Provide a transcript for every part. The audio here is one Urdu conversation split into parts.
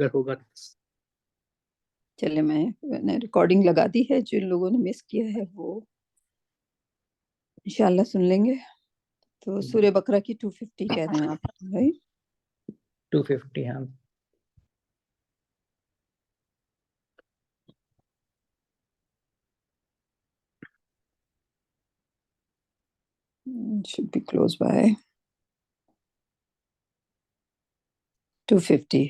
اگر ہوگا تو۔ چلے میں نے ریکارڈنگ لگا دی ہے، جن لوگوں نے مس کیا ہے وہ انشاءاللہ سن لیں گے۔ تو سورہ بقرہ کی 250 کہہ رہے ہیں آپ، right؟ 250 ہاں۔ should be close by 250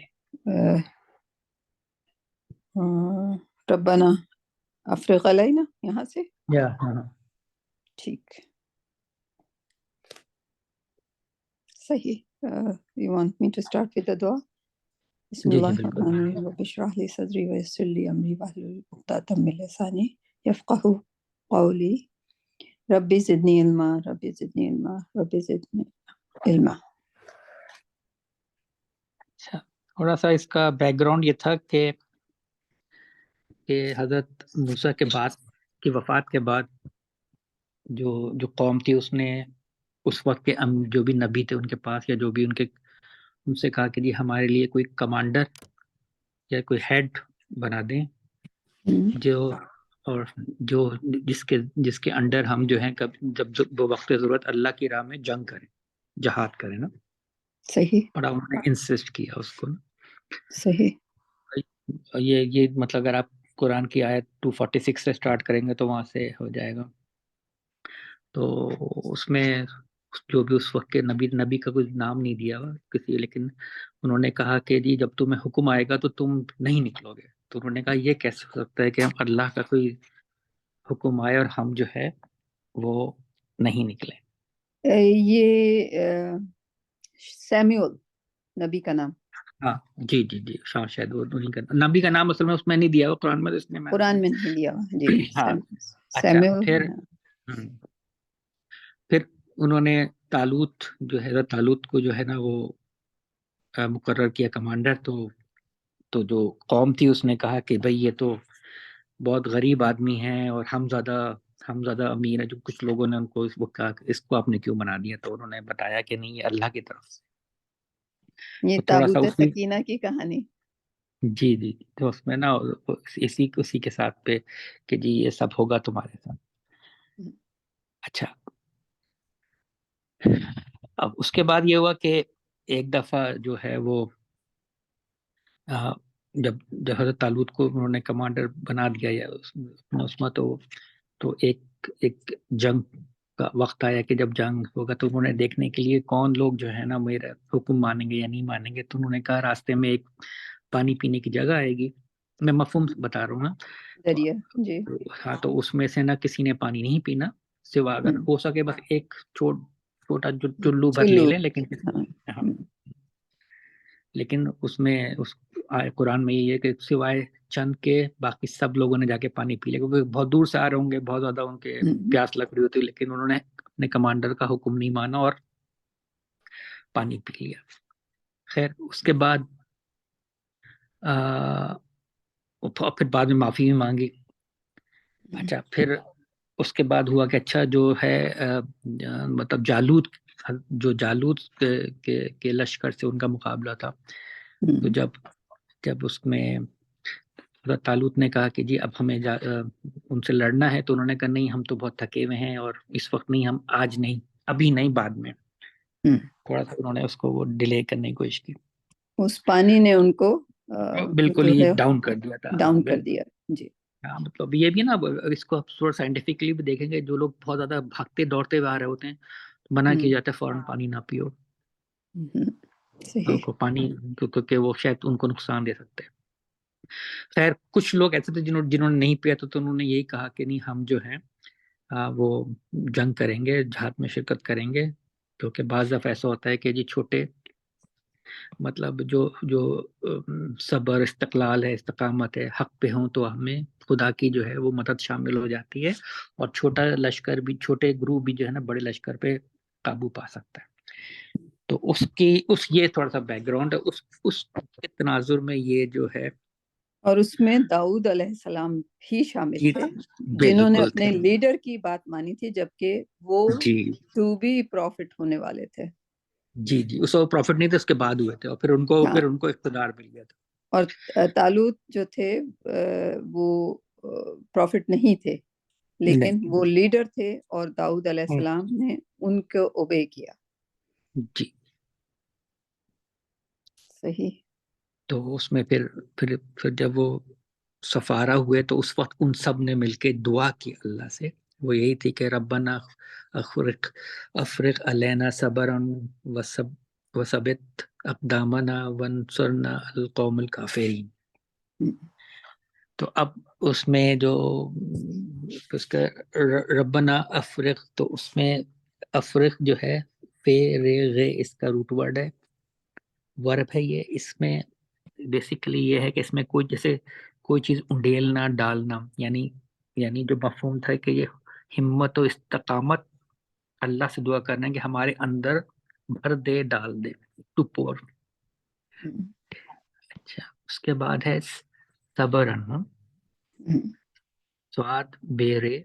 ربنا افرغ علینا، یہاں سے یا ہاں ٹھیک صحیح۔ you want me to start with the dua؟ بسم جی اللہ بالکل۔ الرحمن الرحیم، رب اشرح لی صدری ویسر لی امری واحلل عقدۃ من لسانی یفقہوا قولی، رب زدنی علما، رب زدنی علما، رب زدنی علما۔ اچھا، تھوڑا سا اس کا بیک گراؤنڈ یہ تھا کہ حضرت موسیٰ کے بعد کی وفات کے بعد جو قوم تھی اس نے اس وقت کے جو بھی نبی تھے ان کے پاس، یا جو بھی ان سے کہا کہ جی ہمارے لیے کوئی کمانڈر یا کوئی ہیڈ بنا دیں اور جس کے انڈر ہم جو ہیں جب وہ وقت ضرورت اللہ کی راہ میں جنگ کریں، جہاد کریں نا۔ صحیح بڑا انہوں نے انسسٹ کیا اس کو نا۔ صحیح۔ یہ مطلب اگر آپ قرآن کی آیت 246 سے سٹارٹ کریں گے تو وہاں سے ہو جائے گا۔ تو اس میں جو بھی اس وقت کے نبی کا کوئی نام نہیں دیا ہوا کسی، لیکن انہوں نے کہا کہ جی جب تمہیں حکم آئے گا تو تم نہیں نکلو گے۔ تو انہوں نے کہا یہ کیسے ہو سکتا ہے کہ ہم اللہ کا کوئی حکم آئے اور ہم جو ہے وہ نہیں نکلے۔ یہ سیمیول نبی کا نام، ہاں جی جی جی، شاید وہ انہیں کا نبی کا نام اصل میں اس میں نہیں دیا ہوا قرآن میں، اس نے میں قرآن میں نہیں لیا ہوا جی۔ ہاں۔ اچھا سیمیول پھر انہوں نے طالوت جو ہے، طالوت کو جو ہے نا وہ مقرر کیا کمانڈر۔ تو جو قوم تھی اس نے کہا کہ بھئی یہ تو بہت غریب آدمی ہیں اور ہم زیادہ امیر ہیں، جو کچھ لوگوں نے ان کو کہا اس کو آپ نے کیوں بنا دیا؟ تو انہوں نے بتایا کہ نہیں، یہ اللہ کی طرف سے۔ یہ تو تھوڑا سا تابوت سکینہ کی کہانی۔ جی جی، تو اس میں نا اسی کے ساتھ پہ کہ جی یہ سب ہوگا تمہارے ساتھ۔ اچھا، اب اس کے بعد یہ ہوا کہ ایک دفعہ جو ہے وہ جب حضرت طالوت کو انہوں نے کمانڈر بنا دیا یا اس میں تو ایک جنگ کا وقت آیا کہ جب جنگ ہوگا تو انہوں نے دیکھنے کے لیے کون لوگ جو ہے نا میرا حکم مانیں گے یا نہیں مانیں گے۔ تو انہوں نے کہا راستے میں ایک پانی پینے کی جگہ آئے گی، میں مفہوم بتا رہا ہوں نا، دریا جی۔ ہاں تو اس میں سے نہ کسی نے پانی نہیں پینا، سوا اگر ہو سکے بس ایک چھوٹا جو چلو بھر لے لیں، لیکن اس میں قرآن میں یہ ہے کہ سوائے چند کے باقی سب لوگوں نے جا کے پانی پی لیا، کیونکہ بہت دور سے آ رہے ہوں گے، بہت زیادہ ان کے پیاس لگ رہی ہوتی، لیکن انہوں نے اپنے کمانڈر کا حکم نہیں مانا اور پانی پی لیا۔ خیر اس کے بعد پھر بعد میں معافی بھی مانگی۔ اچھا پھر اس کے بعد ہوا کہ اچھا جو ہے مطلب جالوت کے لشکر سے ان کا مقابلہ تھا۔ تو جب اس میں حضرت طالوت نے کہا کہ جی اب ہمیں ان سے لڑنا ہے، تو انہوں نے کہا نہیں ہم تو بہت تھکے ہوئے ہیں اور اس وقت نہیں، ہم آج نہیں، ابھی نہیں، بعد میں۔ تھوڑا سا انہوں نے اس کو وہ ڈیلے کرنے کی کوشش کی، اس پانی نے ان کو بالکل جو ہی ہے ڈاؤن کر دیا تھا۔ ڈاؤن کر دیا جی۔ ہاں مطلب یہ بھی نا، اس کو تھوڑا سائنٹیفکلی بھی دیکھیں گے، جو لوگ بہت زیادہ بھاگتے دوڑتے ہوئے آ رہے ہوتے ہیں منع کیا جاتا ہے فوراً پانی نہ پیو، ان کو پانی، کیونکہ وہ شاید ان کو نقصان دے سکتے ہیں۔ خیر کچھ لوگ ایسے تھے جنہوں نے نہیں پیا تو انہوں نے یہی کہا کہ نہیں ہم جو ہیں وہ جنگ کریں گے، جہاد میں شرکت کریں گے، کیونکہ بعض دفعہ ایسا ہوتا ہے کہ جی چھوٹے مطلب جو صبر، استقلال ہے، استقامت ہے، حق پہ ہوں تو ہمیں خدا کی جو ہے وہ مدد شامل ہو جاتی ہے، اور چھوٹا لشکر بھی، چھوٹے گروپ بھی جو ہے نا بڑے لشکر پہ قابو پا سکتا ہے۔ تو یہ تھوڑا سا بیک گراؤنڈ ہے اس کے تناظر میں یہ جو ہے، اور اس میں داؤد علیہ السلام بھی شامل تھے جنہوں نے بالکل اپنے لیڈر کی بات مانی تھی، جبکہ وہ ٹو بی پروفٹ ہونے والے تھے۔ جی اس وقت پروفٹ نہیں تھے، اس کے بعد ہوئے تھے، اور پھر ان کو اقتدار مل گیا تھا۔ اور طالوت جو تھے وہ پروفٹ نہیں تھے، لیکن نہیں وہ لیڈر تھے، اور داؤد علیہ السلام نے ان کو اوبے کیا. جی. صحیح. تو اس میں پھر جب وہ سفارہ ہوئے تو اس وقت ان سب نے مل کے دعا کی اللہ سے. وہ یہی تھی کہ ربنا افرغ علینا صبرا وثبت اقدامنا وانصرنا القوم الکافرین. تو اب اس میں جو اس کا ربنا افرغ، تو اس میں افرغ جو ہے اس کا روٹ ورڈ ہے، ورب ہے یہ. اس میں بیسیکلی یہ ہے کہ اس میں کوئی جیسے کوئی چیز انڈیلنا، ڈالنا، یعنی جو مفہوم تھا کہ یہ ہمت و استقامت اللہ سے دعا کرنا ہے کہ ہمارے اندر بھر دے، ڈال دے، ٹو پور. اچھا، اس کے بعد ہے صبر. سواد بیرے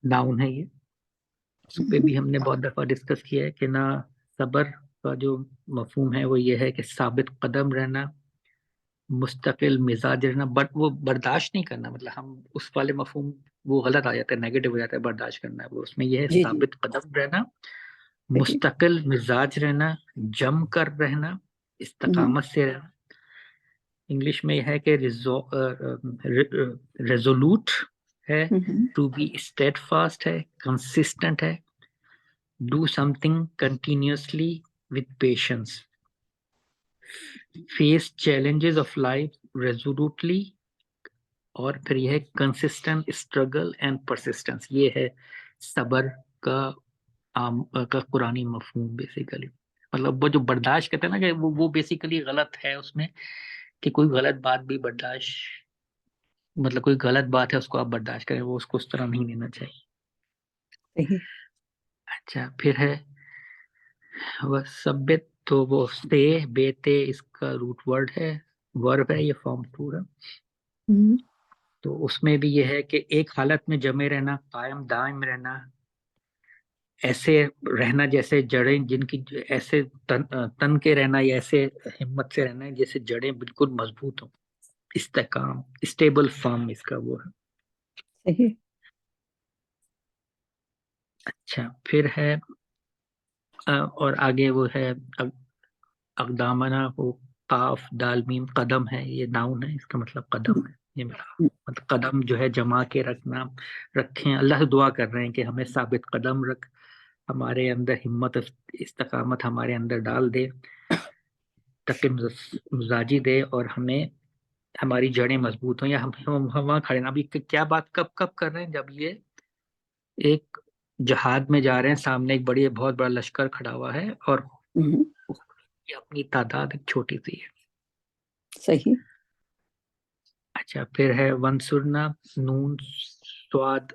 ناؤن ہے یہ. اس پہ بھی ہم نے بہت دفعہ ڈسکس کیا ہے کہ نہ صبر کا جو مفہوم ہے وہ یہ ہے کہ ثابت قدم رہنا، مستقل مزاج رہنا، بٹ وہ برداشت نہیں کرنا. مطلب ہم اس والے مفہوم وہ غلط آ جاتا ہے، نیگیٹو ہو جاتا ہے برداشت کرنا. وہ اس میں یہ ہے جی جی ثابت قدم رہنا، صحیح. مستقل مزاج رہنا، جم کر رہنا، استقامت سے رہنا. انگلش میں یہ ہے کہ ریزولوٹ ہے، ٹو بی اسٹیڈ فاسٹ ہے، کنسسٹنٹ ہے، do something continuously with patience, face challenges of life resolutely, اور پھر یہ ہے کنسسٹنٹ اسٹرگل اینڈ پرسسٹنس. یہ ہے صبر کا قرآنی مفہوم بیسیکلی. مطلب وہ جو برداشت کہتے ہیں نا کہ وہ بیسیکلی غلط ہے اس میں، کہ کوئی غلط بات بھی برداشت، مطلب کوئی غلط بات ہے اس کو آپ برداشت کریں، وہ اس کو اس طرح نہیں لینا چاہیے. صحیح. اچھا، پھر ہے وہ ثبت. تو وہ سے بیتے اس کا روٹ ورڈ ہے، ورب ہے، یہ فارم 2 ہے. تو اس میں بھی یہ ہے کہ ایک حالت میں جمے رہنا، قائم دائم رہنا، ایسے رہنا جیسے جڑیں جن کی ایسے تن کے رہنا، یا ایسے ہمت سے رہنا جیسے جڑیں بالکل مضبوط ہوں. استحکام، اسٹیبل فارم اس کا وہ ہے. صحیح. اچھا، پھر ہے اور آگے وہ ہے اقدامنا، وہ قاف دال میم قدم ہے، یہ ناؤن ہے، اس کا مطلب قدم ہے. یہ مطلب قدم جو ہے جما کے رکھنا، رکھیں. اللہ سے دعا کر رہے ہیں کہ ہمیں ثابت قدم رکھ، ہمارے اندر ہمت استقامت ہمارے اندر ڈال دے، تاکہ مزاجی دے، اور ہمیں ہماری جڑیں مضبوط ہوں، یا ہم وہاں کھڑے نا. ابھی کیا بات کب کر رہے ہیں؟ جب یہ ایک جہاد میں جا رہے ہیں، سامنے ایک بہت بڑا لشکر کھڑا ہوا ہے، اور یہ اپنی تعداد ایک چھوٹی سی ہے. صحیح. اچھا، پھر ہے ونسرنا، نون سواد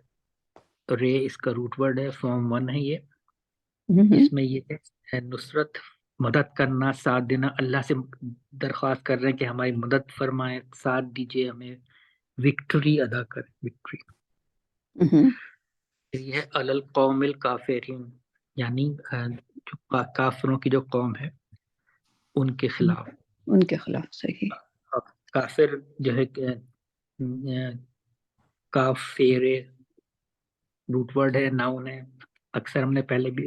رے اس کا روٹ ورڈ ہے، فارم 1 ہے یہ. اس میں یہ ہے نصرت، مدد کرنا، ساتھ دینا. اللہ سے درخواست کر رہے ہیں کہ ہماری مدد فرمائیں، ساتھ دیجیے، ہمیں وکٹری ادا کریں، وکٹری. یہ ہے القوم الکافرین، یعنی جو کافروں کی جو قوم ہے ان کے خلاف. ان کے خلاف. صحیح. کافر جو ہے کہ کافر روٹ ورڈ ہے، ناؤن ہے. اکثر ہم نے پہلے بھی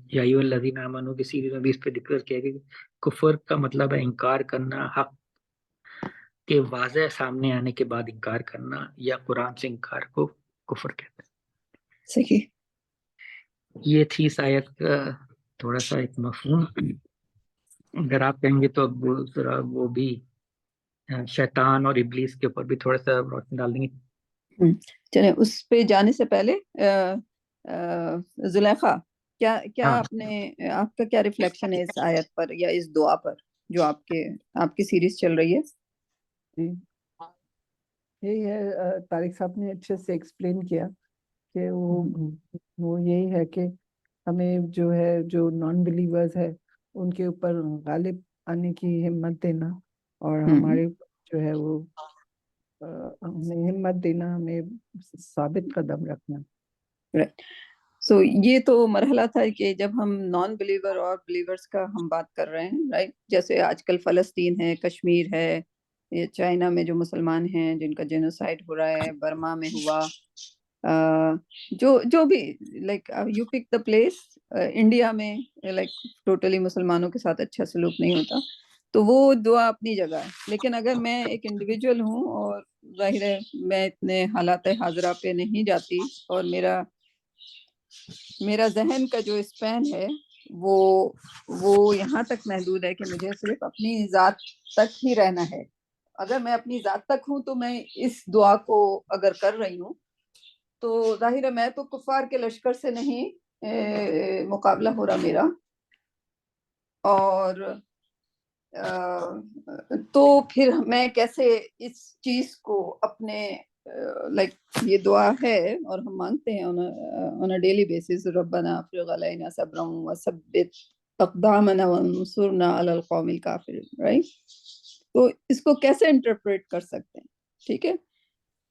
یا ایھا الذین آمنوا کی سیریز میں بھی اس پہ ذکر کیا کہ کفر کا مطلب ہے انکار کرنا، حق کے واضح سامنے آنے کے بعد انکار کرنا، یا قرآن سے انکار کو کفر کہتے ہیں. صحیح. یہ تھی اس آیت کا تھوڑا سا ایک مفہوم. اگر آپ کہیں گے تو اب ذرا وہ بھی شیطان اور ابلیس کے اوپر بھی تھوڑا سا روشنی ڈال دیں گے. چلیں، اس پہ جانے سے پہلے زلیخا، کیا ہاں، آپ کا کیا ریفلیکشن ہے اس آیت پر یا اس دعا پر جو آپ کی سیریز چل رہی ہے؟ جی، یہی ہے، طارق صاحب نے اچھے سے ایکسپلین کیا کہ وہ یہی ہے کہ ہمیں جو ہے جو نان بلیورز ہے ان کے اوپر غالب آنے کی ہمت دینا، اور ہمارے جو ہے وہ ہمیں ہمت دینا، ہمیں ثابت قدم رکھنا. سو یہ تو مرحلہ تھا کہ جب ہم نان بلیور اور بلیورز کا ہم بات کر رہے ہیں، رائٹ. جیسے آج کل فلسطین ہے، کشمیر ہے، یہ چائنا میں جو مسلمان ہیں جن کا جینوسائڈ ہو رہا ہے، برما میں ہوا، جو بھی like you pick the place, India میں لائک ٹوٹلی مسلمانوں کے ساتھ اچھا سلوک نہیں ہوتا، تو وہ دعا اپنی جگہ ہے. لیکن اگر میں ایک انڈیویجول ہوں اور ظاہر ہے میں اتنے حالات حاضرہ پہ نہیں جاتی، اور میرا ذہن کا جو اسپین ہے وہ یہاں تک محدود ہے کہ مجھے صرف اپنی ذات تک ہی رہنا ہے. اگر میں اپنی ذات تک ہوں تو میں اس دعا کو اگر کر رہی ہوں تو ظاہر ہے میں تو کفار کے لشکر سے نہیں مقابلہ ہو رہا میرا، اور تو پھر میں کیسے اس چیز کو اپنے لائک یہ دعا ہے اور ہم مانگتے ہیں on a daily basis، ربنا افرغ علینا صبرا وثبت اقدامنا وانصرنا علی القوم الکافرین، رائٹ؟ تو اس کو کیسے انٹرپریٹ کر سکتے ہیں؟ ٹھیک ہے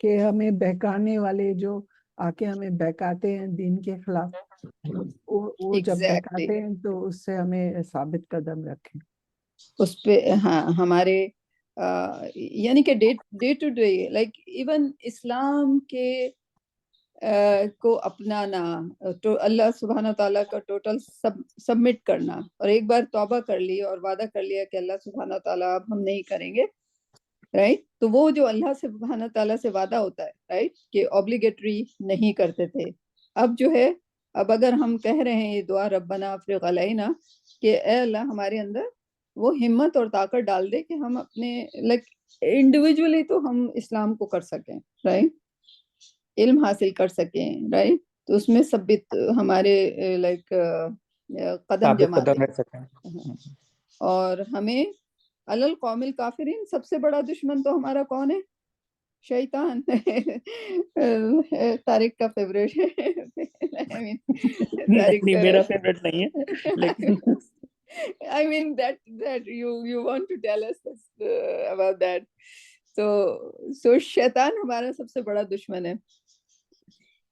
کہ ہمیں بہکانے والے جو آ کے ہمیں بہکاتے ہیں دین کے خلاف، وہ جب ایگزیکٹلی بہکاتے ہیں تو اس سے ہمیں ثابت قدم رکھیں. اس پہ ہاں ہمارے یعنی کہ day to day like even اسلام کے کو اپنانا، تو اللہ سبحانہ تعالیٰ کا ٹوٹل سبمٹ کرنا، اور ایک بار توبہ کر لی اور وعدہ کر لیا کہ اللہ سبحانہ تعالیٰ اب ہم نہیں کریں گے، رائٹ؟ تو وہ جو اللہ سبحانہ تعالیٰ سے وعدہ ہوتا ہے، رائٹ، کہ اوبلیگیٹری نہیں کرتے تھے، اب جو ہے اب اگر ہم کہہ رہے ہیں یہ دعا ربنا افرغ علینا، کہ اے اللہ ہمارے اندر وہ ہمت اور طاقت ڈال دے کہ ہم اپنے لائک انڈیویجولی تو ہم اسلام کو کر سکیں، رائٹ، علم حاصل کر سکیں، رائٹ، تو اس میں ثبت ہمارے لائک قدم جما دے. اور ہمیں علی القوم الکافرین، سب سے بڑا دشمن تو ہمارا کون ہے؟ شیطان. طارق کا فیوریٹ ہے. میرا فیوریٹ نہیں ہے لیکن I mean that you want to tell us about that. So شیطان ہمارا سب سے بڑا دشمن ہے.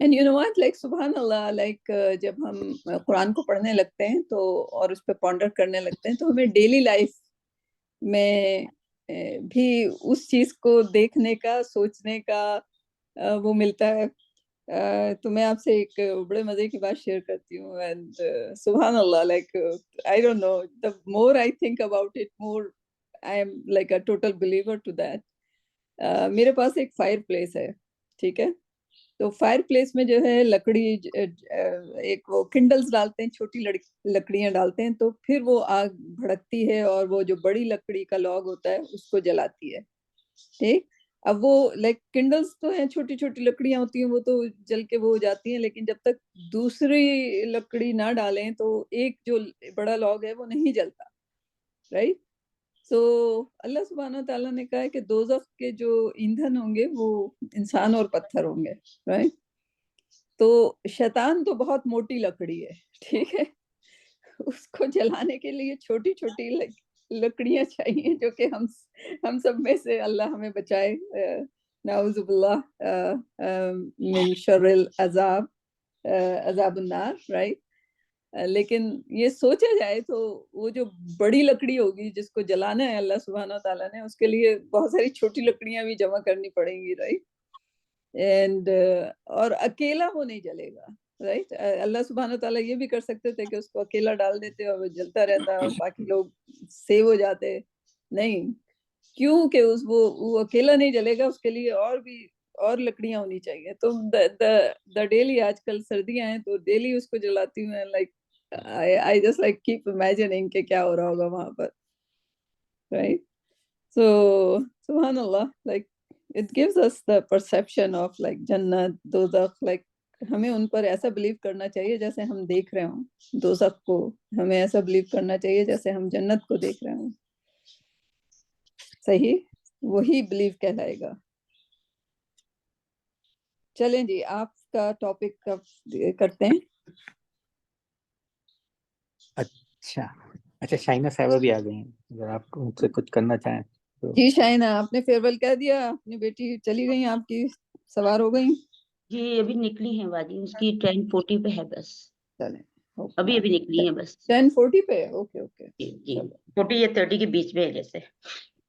And you know what, like سبحان اللہ، like جب ہم قرآن کو پڑھنے لگتے ہیں تو اور اس پہ پونڈر کرنے لگتے ہیں تو ہمیں ڈیلی لائف میں بھی اس چیز کو دیکھنے کا، سوچنے کا وہ ملتا ہے. تو میں آپ سے ایک بڑے مزے کی بات شیئر کرتی ہوں، and سبحان اللہ، like I don't know, the more I think about it, more I am like a total believer to that. میرے پاس ایک فائر پلیس ہے، ٹھیک ہے، تو فائر پلیس میں جو ہے لکڑی ایک وہ کنڈلز ڈالتے ہیں، چھوٹی لکڑیاں ڈالتے ہیں، تو پھر وہ آگ بھڑکتی ہے اور وہ جو بڑی لکڑی کا لاگ ہوتا ہے اس کو جلاتی ہے، ٹھیک. اب وہ لائک کنڈلز تو ہیں، چھوٹی چھوٹی لکڑیاں ہوتی ہیں، وہ تو جل کے وہ ہو جاتی ہیں، لیکن جب تک دوسری لکڑی نہ ڈالیں تو ایک جو بڑا لاگ ہے وہ نہیں جلتا، رائٹ. تو اللہ سبحانہ تعالیٰ نے کہا ہے کہ دوزخ کے جو ایندھن ہوں گے وہ انسان اور پتھر ہوں گے، رائٹ. تو شیطان تو بہت موٹی لکڑی ہے، ٹھیک ہے، اس کو جلانے کے لیے چھوٹی چھوٹی لکڑیاں چاہیے، جو کہ ہم سب میں سے اللہ ہمیں بچائے، نعوذ باللہ من شر العذاب، عذاب النار، رائٹ. لیکن یہ سوچا جائے تو وہ جو بڑی لکڑی ہوگی جس کو جلانا ہے اللہ سبحانہ تعالیٰ نے، اس کے لیے بہت ساری چھوٹی لکڑیاں بھی جمع کرنی پڑیں گی، رائٹ. اینڈ اور اکیلا وہ نہیں جلے گا، رائٹ. اللہ سبحانہ تعالیٰ یہ بھی کر سکتے تھے کہ اس کو اکیلا ڈال دیتے اور وہ جلتا رہتا اور باقی لوگ سیو ہو جاتے. نہیں، کیوں کہ وہ اکیلا نہیں جلے گا، اس کے لیے اور لکڑیاں ہونی چاہیے. تو دا ڈیلی، آج کل سردیاں ہیں تو ڈیلی اس کو جلاتی ہوں، like I just like keep imagining کہ کیا ہو رہا ہوگا وہاں پر، right. So سبحان اللہ، like it gives us the perception of like جنت، دوزخ، like ہمیں ان پر ایسا بلیو کرنا چاہیے جیسے ہم دیکھ رہے ہوں دوزخ کو، ہمیں ایسا بلیو کرنا چاہیے جیسے ہم جنت کو دیکھ رہے ہوں. صحیح، وہی بلیو کہلائے گا. چلیں جی، آپ کا ٹاپک کرتے ہیں. اچھا شائنہ صاحبہ بھی آ گئی ہیں، اگر آپ ان سے کچھ کرنا چاہیں تو. جی شائنہ، آپ نے فیئر ویل کہہ دیا، اپنی بیٹی چلی گئی آپ کی، سوار ہو گئی؟ جی ابھی نکلی ہیں باجی، اس کی 10:40 پہ ہے بس، چلیں، ابھی نکلی ہیں بس. 10:40 پہ، اوکے اوکے. جی 40 یا 30 کے بیچ میں ہے جیسے.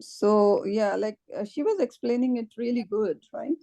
So yeah, like she was explaining it really good, right,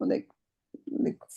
like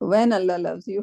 when Allah loves you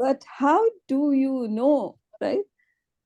but how do you know, right,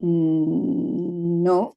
No.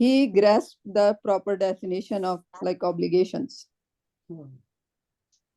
he grasped the proper definition of like obligations.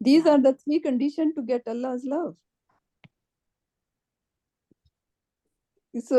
These are the 3 conditions to get Allah's love. So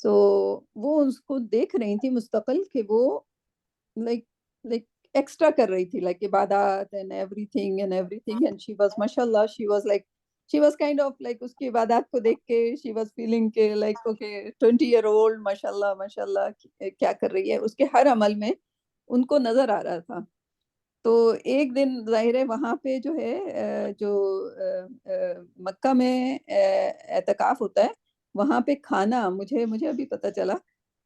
سو وہ اس کو دیکھ رہی تھی مستقل کہ وہ like ایکسٹرا کر رہی تھی, like عبادات and everything and she was mashallah, she was kind of like اس کی عبادات کو دیکھ کے she was feeling کہ like okay 20-year-old ماشاءاللہ کیا کر رہی ہے. اس کے ہر عمل میں ان کو نظر آ رہا تھا. تو ایک دن ظاہر ہے وہاں پہ جو ہے جو مکہ میں اعتکاف ہوتا ہے وہاں پہ کھانا مجھے ابھی پتہ چلا,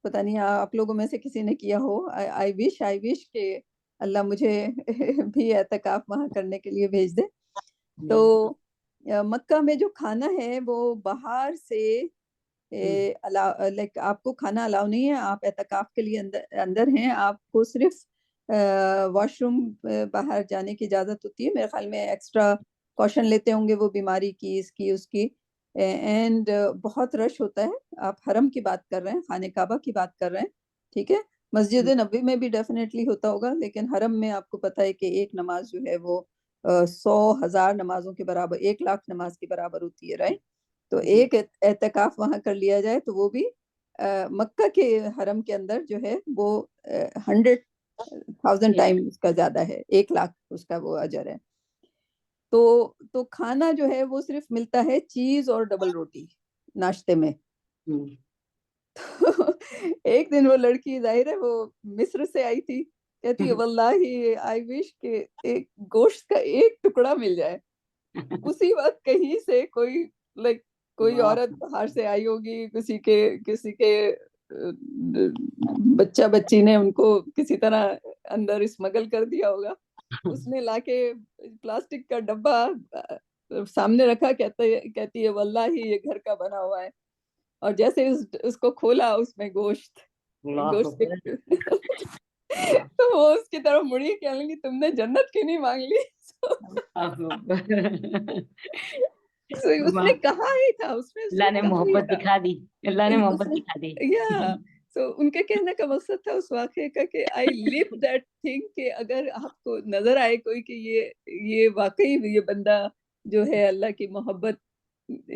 پتہ نہیں آپ لوگوں میں سے کسی نے کیا ہو. آئی وش کہ اللہ مجھے بھی اعتکاف وہاں کرنے کے لیے بھیج دے. تو مکہ میں جو کھانا ہے وہ باہر سے لائک آپ کو کھانا الاؤ نہیں ہے. آپ اعتکاف کے لیے اندر ہیں, آپ کو صرف واش روم باہر جانے کی اجازت ہوتی ہے. میرے خیال میں ایکسٹرا کوشن لیتے ہوں گے وہ بیماری کی اس کی. اینڈ بہت رش ہوتا ہے. آپ حرم کی بات کر رہے ہیں, خانہ کعبہ کی بات کر رہے ہیں, ٹھیک ہے. مسجد نبوی میں بھی ڈیفینیٹلی ہوتا ہوگا, لیکن حرم میں آپ کو پتہ ہے کہ ایک نماز جو ہے وہ 100,000 نمازوں کے برابر, 1,00,000 نماز کے برابر ہوتی ہے, رائٹ. تو ایک اعتکاف وہاں کر لیا جائے تو وہ بھی مکہ کے حرم کے اندر جو ہے وہ 100,000 ٹائم اس کا زیادہ ہے, 1,00,000 اس کا وہ اجر ہے. تو کھانا جو ہے وہ صرف ملتا ہے چیز اور ڈبل روٹی ناشتے میں. ایک دن وہ لڑکی ظاہر ہے وہ مصر سے آئی تھی, کہتی ہے واللہ آئی وش کہ ایک گوشت کا ایک ٹکڑا مل جائے. اسی وقت کہیں سے کوئی عورت باہر سے آئی ہوگی, کسی کے بچہ بچی نے ان کو کسی طرح اندر اسمگل کر دیا ہوگا. اس نے لا کے پلاسٹک کا ڈبہ سامنے رکھا, کہتی ہے واللہ یہ گھر کا بنا ہوا ہے. اور جیسے اس کو کھولا اس میں گوشت تو وہ اس کی طرف مڑی, کہنے لگی تم نے جنت کیوں نہیں مانگ لی. اس نے کہا ہی تھا, اس میں اللہ نے محبت دکھا دی, اللہ نے محبت دکھا دی. تو ان کے کہنے کا مقصد تھا اس واقعے کا کہ آئی لیو دیٹ تھنگ, کہ اگر آپ کو نظر آئے کوئی کہ یہ واقعی یہ بندہ جو ہے اللہ کی محبت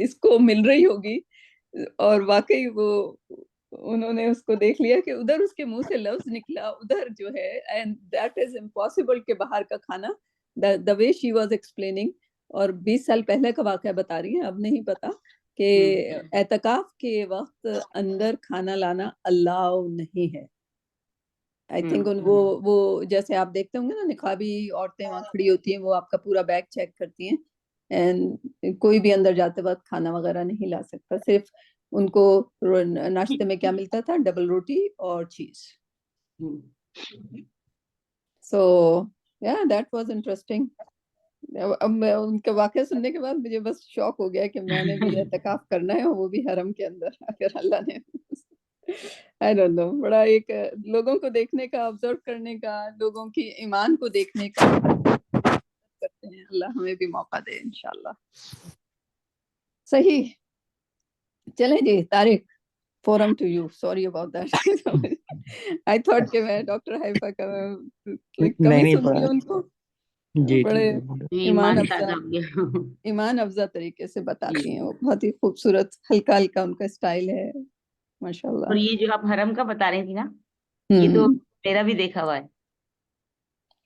اس کو مل رہی ہوگی, اور واقعی وہ انہوں نے اس کو دیکھ لیا کہ ادھر اس کے منہ سے لفظ نکلا ادھر جو ہے, اینڈ دیٹ از امپاسبل کہ باہر کا کھانا, the way she was explaining. اور 20 سال پہلے کا واقعہ بتا رہی ہیں, اب نہیں پتا کہ اعتکاف کے وقت اندر کھانا لانا الاؤ نہیں ہے. آئی تھنک وہ جیسے آپ دیکھتے ہوں گے نا نقابی عورتیں وہاں کھڑی ہوتی ہیں, وہ آپ کا پورا بیگ چیک کرتی ہیں, اینڈ کوئی بھی اندر جاتے وقت کھانا وغیرہ نہیں لا سکتا. صرف ان کو ناشتے میں کیا ملتا تھا, ڈبل روٹی اور چیز. So that was interesting. اب میں ان کا واقعہ سننے کے بعد مجھے بس شوق ہو گیا کہ میں نے بھی اعتکاف کرنا ہے, وہ بھی حرم کے اندر, اگر اللہ نے I don't know, بڑا ایک لوگوں کو دیکھنے کا, آبزرو کرنے کا, لوگوں کی ایمان کو دیکھنے کا کرتے ہیں. اللہ ہمیں بھی موقع دے انشاءاللہ. صحیح, چلیں جی Tariq, forum to you. Sorry about that. I thought کہ میں ڈاکٹر حیفہ کا کمی سنتی ہوں ان کو, بڑے ایمان افزا طریقے سے بتاتی ہیں, وہ بہت ہی خوبصورت, ہلکا ہلکا ان کا اسٹائل ہے ماشاءاللہ. اور یہ جو آپ حرم کا بتا رہی تھی نا, یہ تو میرا بھی دیکھا ہوا ہے.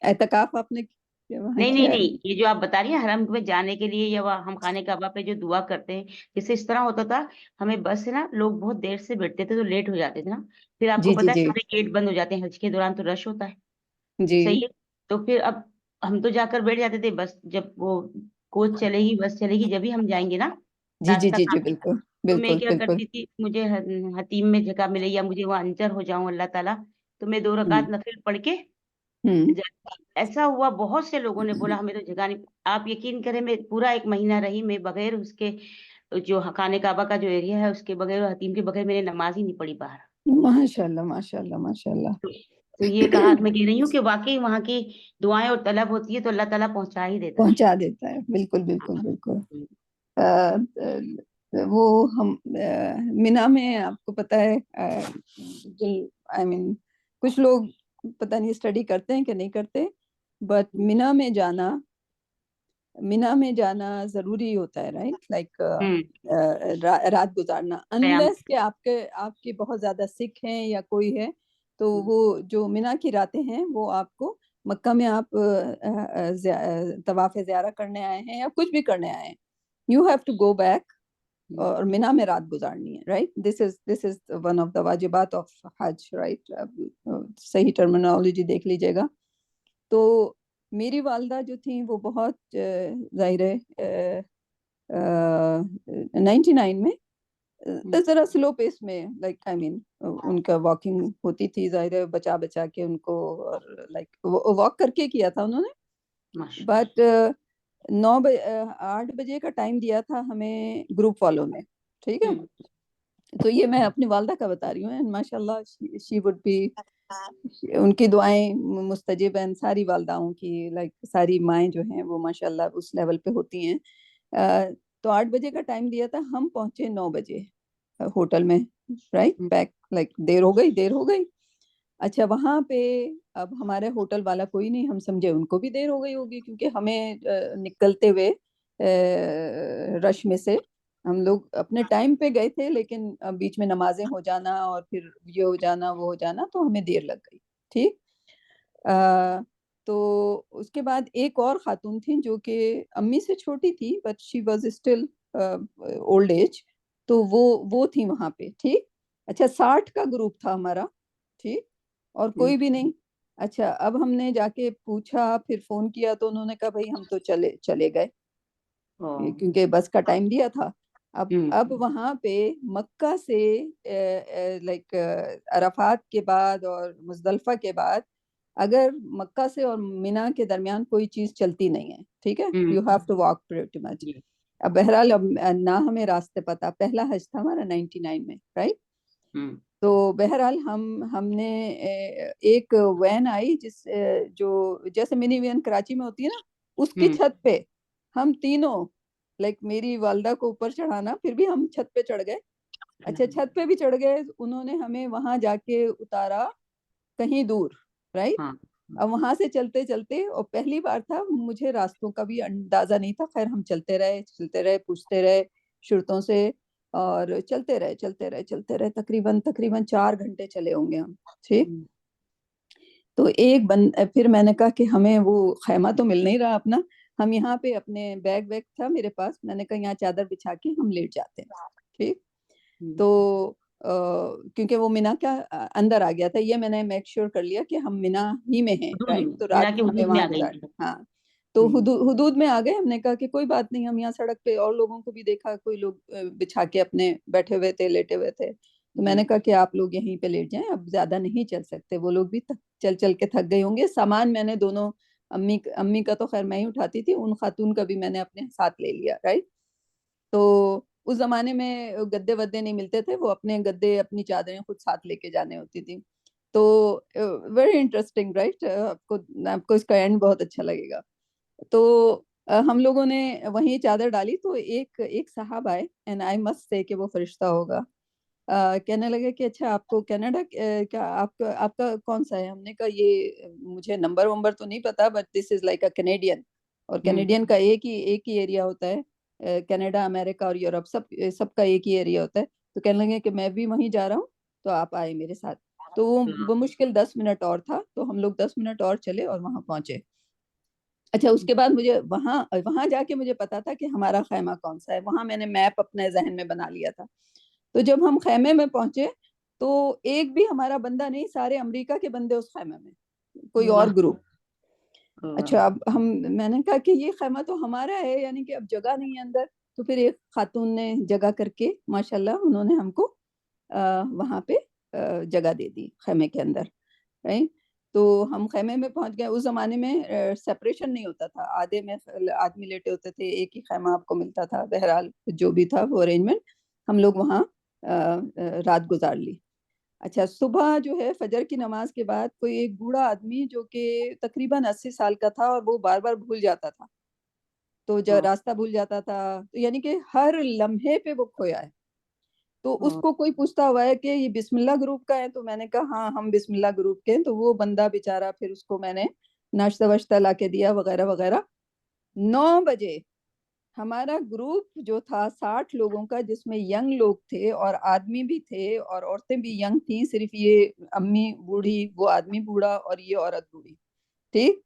اعتکاف آپ نے نہیں, یہ جو آپ بتا رہی ہیں حرم میں جانے کے لیے یا ہم خانہ کعبہ پہ جو دعا کرتے ہیں, جیسے اس طرح ہوتا تھا, ہمیں بس سے نا لوگ بہت دیر سے بیٹھتے تھے تو لیٹ ہو جاتے تھے نا, پھر آپ کو پتا ہے سارے گیٹ بند ہو جاتے ہیں, حج کے دوران تو رش ہوتا ہے, صحیح ہے. تو پھر اب ہم تو جا کر بیٹھ جاتے تھے, بس جب وہ کوچ چلے گی, بس چلے گی, جب ہی ہم جائیں گے نا راستہ بالکل تو میں کیا کرتی تھی, مجھے حتیم میں جگہ ملے یا مجھے وہاں انٹر ہو جاؤں اللہ تعالیٰ, تو میں 2 رکعت نفل پڑھ کے ایسا ہوا. بہت سے لوگوں نے بولا ہمیں تو جگہ نہیں. آپ یقین کریں میں پورا 1 مہینہ رہی, میں بغیر اس کے جو خانہ کعبہ کا جو ایریا ہے اس کے بغیر, حتیم کے بغیر میں نے نماز ہی نہیں پڑھی باہر. ماشاءاللہ ماشاءاللہ ماشاءاللہ. تو یہ کہا میں کہہ رہی ہوں کہ واقعی وہاں کی دعائیں اور طلب ہوتی ہے تو اللہ تعالیٰ پہنچا ہی دیتا ہے. بالکل بالکل بالکل. وہ ہم مینا میں آپ کو پتہ ہے, آئی مین کچھ لوگ پتہ نہیں اسٹڈی کرتے ہیں کہ نہیں کرتے, بٹ مینا میں جانا مینا میں جانا ضروری ہوتا ہے رائٹ لائک ہوں رات گزارنا قیام انلیس کہ آپ کے بہت زیادہ سکھ ہیں یا کوئی ہے تو وہ جو مینا کی راتیں ہیں وہ آپ کو مکہ میں آپ طواف زیارہ کرنے آئے ہیں یا کچھ بھی کرنے آئے ہیں you have to go back اور مینا میں رات گزارنی ہے right this is one of the واجبات آف حج رائٹ صحیح ٹرمینالوجی دیکھ لیجیے گا تو میری والدہ جو تھیں وہ بہت ظاہر ہے 99 میں ذرا سلو پیس میں لائک آئی مین ان کا واکنگ ہوتی تھی ظاہر ہے بچا بچا کے ان کو اور لائک واک کر کے کیا تھا انہوں نے بٹ 8 بجے کا ٹائم دیا تھا ہمیں گروپ والوں نے ٹھیک ہے تو یہ میں اپنی والدہ کا بتا رہی ہوں ماشاء اللہ شی وڈ بی ان کی دعائیں مستجب ہیں ساری والداؤں کی لائک ساری مائیں جو ہیں وہ ماشاء اللہ اس لیول پہ ہوتی ہیں تو 8 بجے کا ٹائم دیا تھا ہم پہنچے 9 بجے ہوٹل میں رائٹ بیک لائک دیر ہو گئی اچھا وہاں پہ اب ہمارے ہوٹل والا کوئی نہیں ہم سمجھے ان کو بھی دیر ہو گئی ہوگی کیونکہ ہمیں نکلتے ہوئے رش میں سے ہم لوگ اپنے ٹائم پہ گئے تھے لیکن بیچ میں نمازیں ہو جانا اور پھر یہ ہو جانا وہ ہو جانا تو ہمیں دیر لگ گئی ٹھیک تو اس کے بعد ایک اور خاتون تھیں جو کہ امی سے چھوٹی تھی but she was still old age تو وہ تھی وہاں پہ ٹھیک اچھا 60 کا گروپ تھا ہمارا ٹھیک اور کوئی بھی نہیں اچھا اب ہم نے جا کے پوچھا پھر فون کیا تو انہوں نے کہا بھائی ہم تو چلے گئے کیونکہ بس کا ٹائم دیا تھا اب وہاں پہ مکہ سے لائک عرفات کے بعد اور مزدلفہ کے بعد اگر مکہ سے اور مینا کے درمیان کوئی چیز چلتی نہیں ہے ٹھیک ہے you have to walk pretty much اب بہرحال نہ ہمیں راستے پتا پہلا حج تھا ہمارا 99 میں رائٹ تو بہرحال ہم نے ایک وین آئی جو جیسے منی وین کراچی میں ہوتی ہے نا اس کی چھت پہ ہم تینوں لائک میری والدہ کو اوپر چڑھانا پھر بھی ہم چھت پہ چڑھ گئے اچھا چھت پہ بھی چڑھ گئے انہوں نے ہمیں وہاں جا کے اتارا کہیں دور رائٹ اب وہاں سے چلتے چلتے اور پہلی بار تھا مجھے راستوں کا بھی اندازہ نہیں تھا خیر ہم چلتے رہے پوچھتے رہے شرطوں سے اور چلتے رہے تقریباً 4 گھنٹے چلے ہوں گے ہم ٹھیک تو پھر میں نے کہا کہ ہمیں وہ خیمہ تو مل نہیں رہا اپنا ہم یہاں پہ اپنے بیگ تھا میرے پاس میں نے کہا یہاں چادر بچھا کے ہم لیٹ جاتے ہیں ٹھیک تو کیونکہ وہ مینا کا اندر آ گیا تھا یہ میں نے میک شیور کر لیا کہ ہم مینا ہی میں ہیں رائٹ تو رات کو ہمیں وہاں گزارنا ہاں تو حدود میں آ گئے ہم نے کہا کہ کوئی بات نہیں ہم یہاں سڑک پہ اور لوگوں کو بھی دیکھا کوئی لوگ بچھا کے اپنے بیٹھے ہوئے تھے لیٹے ہوئے تھے تو میں نے کہا کہ آپ لوگ یہیں پہ لیٹ جائیں اب زیادہ نہیں چل سکتے وہ لوگ بھی چل کے تھک گئے ہوں گے سامان میں نے دونوں امی کا تو خیر میں ہی اٹھاتی تھی ان خاتون کا بھی میں نے اپنے ساتھ لے لیا رائٹ تو اس زمانے میں گدے ودے نہیں ملتے تھے وہ اپنے گدے اپنی چادریں خود ساتھ لے کے جانے ہوتی تھی تو ویری انٹرسٹنگ رائٹ آپ کو اس کا اینڈ بہت اچھا لگے گا تو ہم لوگوں نے وہیں چادر ڈالی تو ایک صاحب آئے اینڈ آئی مسٹ سے کہ وہ فرشتہ ہوگا کہنے لگے کہ اچھا آپ کو کینیڈا کیا آپ کا کون سا ہے ہم نے کہا یہ مجھے نمبر تو نہیں پتا but this is like a Canadian اور کینیڈین کا ایک ہی ایریا ہوتا ہے کینیڈا امریکہ اور یورپ سب کا ایک ہی ایریا ہوتا ہے تو کہنے لگے کہ میں بھی وہیں جا رہا ہوں تو آپ آئے میرے ساتھ تو وہ مشکل 10 منٹ اور تھا تو ہم لوگ 10 منٹ اور چلے اور وہاں پہنچے اچھا اس کے بعد مجھے وہاں جا کے مجھے پتا تھا کہ ہمارا خیمہ کون سا ہے وہاں میں نے میپ اپنے ذہن میں بنا لیا تھا تو جب ہم خیمے میں پہنچے تو ایک بھی ہمارا بندہ نہیں سارے امریکہ کے بندے اس خیمے میں کوئی اور گروپ اچھا اب میں نے کہا کہ یہ خیمہ تو ہمارا ہے یعنی کہ اب جگہ نہیں ہے اندر تو پھر ایک خاتون نے جگہ کر کے ماشاءاللہ انہوں نے ہم کو وہاں پہ جگہ دے دی خیمے کے اندر تو ہم خیمے میں پہنچ گئے اس زمانے میں سیپریشن نہیں ہوتا تھا آدھے میں آدمی لیٹے ہوتے تھے ایک ہی خیمہ آپ کو ملتا تھا بہرحال جو بھی تھا وہ ارینجمنٹ ہم لوگ وہاں رات گزار لی اچھا صبح جو ہے فجر کی نماز کے بعد کوئی ایک بوڑھا آدمی جو کہ تقریباً 80 سال کا تھا اور وہ بار بار بھول جاتا تھا تو جب راستہ بھول جاتا تھا تو یعنی کہ ہر لمحے پہ وہ کھویا ہے تو اس کو کوئی پوچھتا ہوا ہے کہ یہ بسم اللہ گروپ کا ہے تو میں نے کہا ہاں ہم بسم اللہ گروپ کے ہیں تو وہ بندہ بیچارہ پھر اس کو میں نے ناشتہ واشتہ لا کے دیا وغیرہ وغیرہ 9 بجے ہمارا گروپ جو تھا 60 لوگوں کا، جس میں ینگ لوگ تھے اور آدمی بھی تھے اور عورتیں بھی ینگ تھیں، صرف یہ امی بوڑھی، وہ آدمی بوڑھا اور یہ عورت بوڑھی، ٹھیک.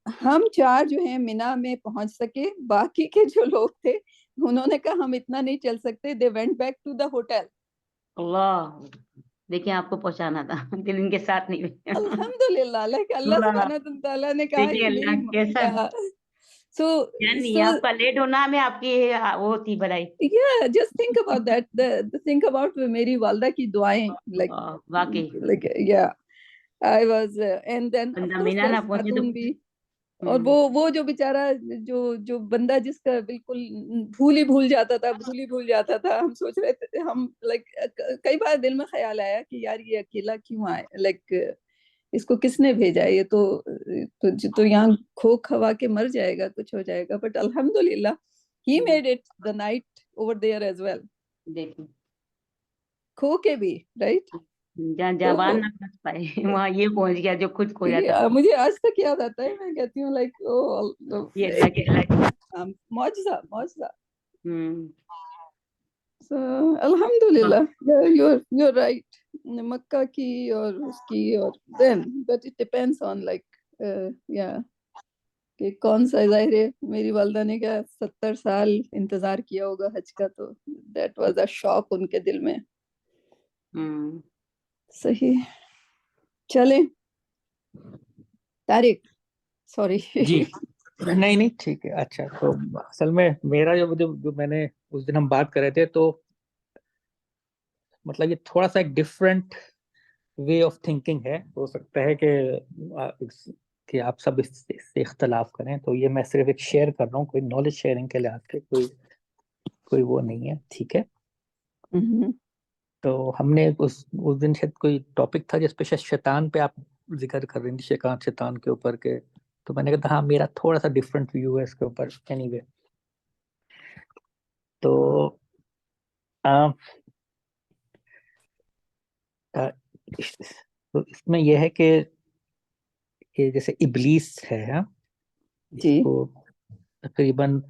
ہم 4 جو ہیں مینا میں پہنچ سکے. باقی کے جو لوگ تھے انہوں نے کہا ہم اتنا نہیں چل سکتے. They went back to the hotel. اللہ، دیکھیں آپ کو پہنچانا تھا لیکن ان کے ساتھ نہیں ہوئی. الحمدللہ، لائک اللہ سبحانہ تعالیٰ نے کہا دیکھیے یہ میری اللہ کیسا سو نہیں، آپ کا لیٹ ہونا میں آپ کی وہ تھی بھلائی. yeah, just think about that. Think about میری والدہ کی دعائیں. واقعی like yeah, I was and then of بندہ course مینا نہ there's پہنچے خاتون تو بھی. اور وہ جو بیچارہ جو بندہ جس کا بالکل بھول جاتا تھا. ہم سوچ رہے تھے، ہم لائک کئی بار دل میں خیال آیا کہ یار یہ اکیلا کیوں آئے، لائک اس کو کس نے بھیجا، یہ تو یہاں کھو کھوا کے مر جائے گا، کچھ ہو جائے گا. بٹ الحمدللہ he made it the night over there as well. دیکھیں کھو کے بھی رائٹ. جہاں جوان نہ پھنس پائے وہاں یہ پہنچ گیا جو خود کھو جاتا. مجھے آج تک یاد آتا ہے، میں کہتی ہوں لائک یہ اللہ کے معجزہ. So الحمدللہ you're right. مکہ کی اور اس کی اور then but it depends on like yeah کہ کون سا. ظاہر ہے میری والدہ نے کیا 70 سال انتظار کیا ہوگا حج کا، تو that was a shock ان کے دل میں. صحیح. چلیں طارق، سوری. جی نہیں ٹھیک ہے. اچھا، تو اصل میں میرا جو میں نے اس دن ہم بات کر رہے تھے، تو مطلب یہ تھوڑا سا ایک ڈفرینٹ وے آف تھنکنگ ہے. ہو سکتا ہے کہ آپ سب اس سے اختلاف کریں، تو یہ میں صرف ایک شیئر کر رہا ہوں، کوئی نالج شیئرنگ کے لحاظ سے کوئی وہ نہیں ہے. ٹھیک ہے. تو ہم نے اس دن شاید کوئی ٹاپک تھا جس پہ شیطان پہ آپ ذکر کر رہی تھی، شیطان کے اوپر کے. تو میں نے کہا ہاں میرا تھوڑا سا ڈفرینٹ ویو ہے اس کے اوپر. اینی وے، تو اس میں یہ ہے کہ جیسے ابلیس ہے، اس جی کو تقریباً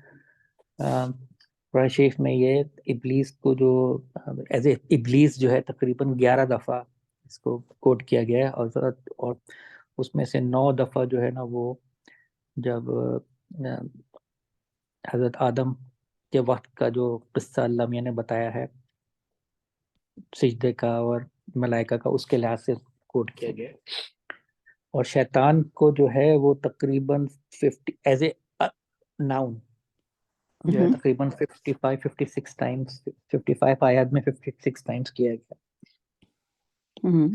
قرآن شریف میں یہ ابلیس کو جو ایز اے ابلیس جو ہے تقریباً 11 دفعہ اس کو کوٹ کیا گیا ہے. اور اس میں سے 9 دفعہ جو ہے نا وہ جب حضرت آدم کے وقت کا جو قصہ اللہ میاں نے بتایا ہے سجدے کا اور ملائکہ کا، اس کے لحاظ سے کوٹ کیا گیا. اور شیطان کو جو ہے وہ تقریباً 50 ایز اے ناؤن جو ہے تقریباً 55-56 ٹائمز، 55 آیات میں 56 ٹائمز کیا گیا.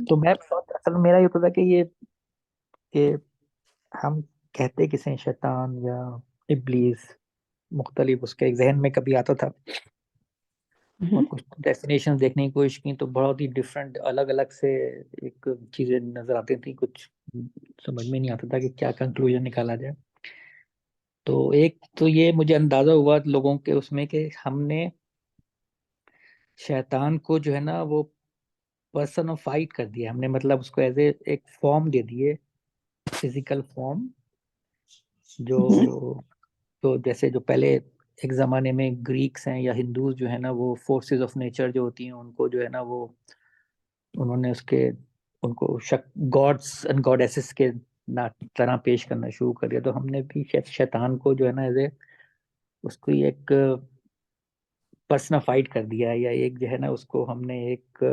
تو میں اصل میں میرا یہ ہوتا تھا کہ ہم کہتے کسے شیطان یا ابلیس، مختلف اس کے ایک ذہن میں کبھی آتا تھا اور کچھ ڈیفینیشن دیکھنے کی کوشش کی تو بہت ہی ڈفرینٹ الگ الگ سے ایک چیزیں نظر آتی تھیں. کچھ سمجھ میں نہیں آتا تھا کہ کیا کنکلوژن نکالا جائے. تو ایک تو یہ مجھے اندازہ ہوا لوگوں کے اس میں کہ ہم نے شیطان کو جو ہے نا وہ پرسنفائڈ کر دیا ہم نے، مطلب اس کو ایز اے ایک فارم دے دیے، فزیکل فارم، جو جیسے جو پہلے ایک زمانے میں گریکس ہیں یا ہندوز جو ہے نا وہ فورسز آف نیچر جو ہوتی ہیں ان کو جو ہے نا وہ انہوں نے ان کو گاڈس اینڈ گاڈیسز کے طرح پیش کرنا شروع کر دیا. تو ہم نے بھی شیطان کو جو ہے نا ایز اے اس کو ایک پرسنفائڈ کر دیا، یا ایک جو ہے نا اس کو ہم نے ایک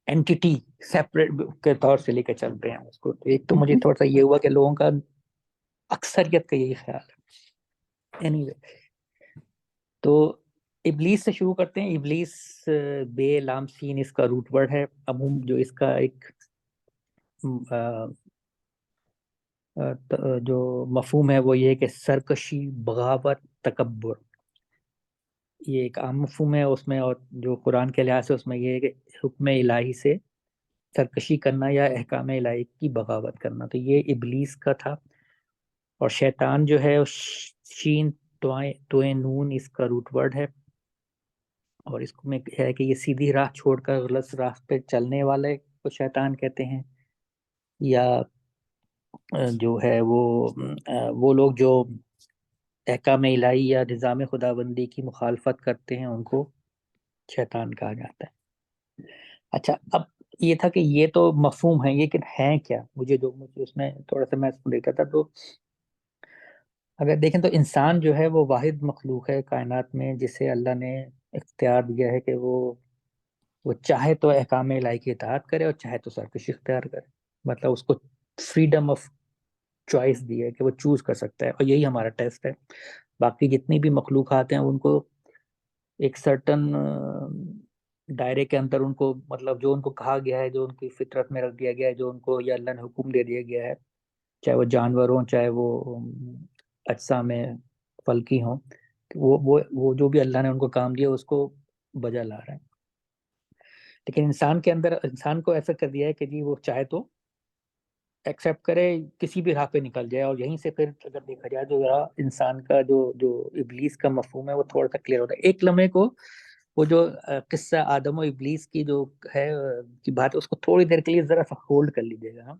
اینٹیٹی سیپریٹ کے طور سے لے کے چلتے ہیں اس کو. ایک تو مجھے تھوڑا سا یہ ہوا کہ لوگوں کا اکثریت کا یہی خیال ہے. اینی وے، تو ابلیس سے شروع کرتے ہیں. ابلیس بے لام سین اس کا روٹ ورڈ ہے. عموم جو اس کا ایک جو مفہوم ہے وہ یہ ہے کہ سرکشی، بغاوت، تکبر. یہ ایک عام مفہوم ہے اس میں. اور جو قرآن کے لحاظ سے اس میں یہ ہے کہ حکم الہی سے سرکشی کرنا یا احکام الہی کی بغاوت کرنا. تو یہ ابلیس کا تھا. اور شیطان جو ہے شین توئے نون اس کا روٹ ورڈ ہے. اور اس میں ہے کہ یہ سیدھی راہ چھوڑ کر غلط راہ پہ چلنے والے کو شیطان کہتے ہیں، یا جو ہے وہ لوگ جو احکام الہی یا نظام خداوندی کی مخالفت کرتے ہیں ان کو شیطان کہا جاتا ہے. اچھا، اب یہ تھا کہ یہ تو مفہوم ہے، لیکن ہے کیا؟ مجھے اس میں تھوڑا سا میں اس کو دیکھا تھا، تو اگر دیکھیں تو انسان جو ہے وہ واحد مخلوق ہے کائنات میں جسے اللہ نے اختیار دیا ہے کہ وہ چاہے تو احکام الہی کی اطاعت کرے اور چاہے تو سرکشی اختیار کرے. مطلب اس کو فریڈم آف چوائس دی ہے کہ وہ چوز کر سکتا ہے، اور یہی ہمارا ٹیسٹ ہے. باقی جتنی بھی مخلوقات ہیں ان کو ایک سرٹن دائرے کے اندر ان کو، مطلب جو ان کو کہا گیا ہے، جو ان کی فطرت میں رکھ دیا گیا ہے، جو ان کو یا اللہ نے حکم دے دیا گیا ہے، چاہے وہ جانور ہوں چاہے وہ اجسام فلکی ہوں، وہ جو بھی اللہ نے ان کو کام دیا اس کو بجا لا رہا ہے. لیکن انسان کے اندر، انسان کو ایسا کر دیا ہے کہ جی وہ چاہے تو ایکسیپٹ کرے، کسی بھی راہ پہ نکل جائے. اور یہیں سے پھر اگر دیکھا جائے تو ذرا انسان کا جو ابلیس کا مفہوم ہے وہ تھوڑا سا کلیئر ہوتا ہے. ایک لمحے کو وہ جو قصہ آدم و ابلیس کی جو ہے کی بات ہے، اس کو تھوڑی دیر کے لیے ذرا سا ہولڈ کر لیجیے گا.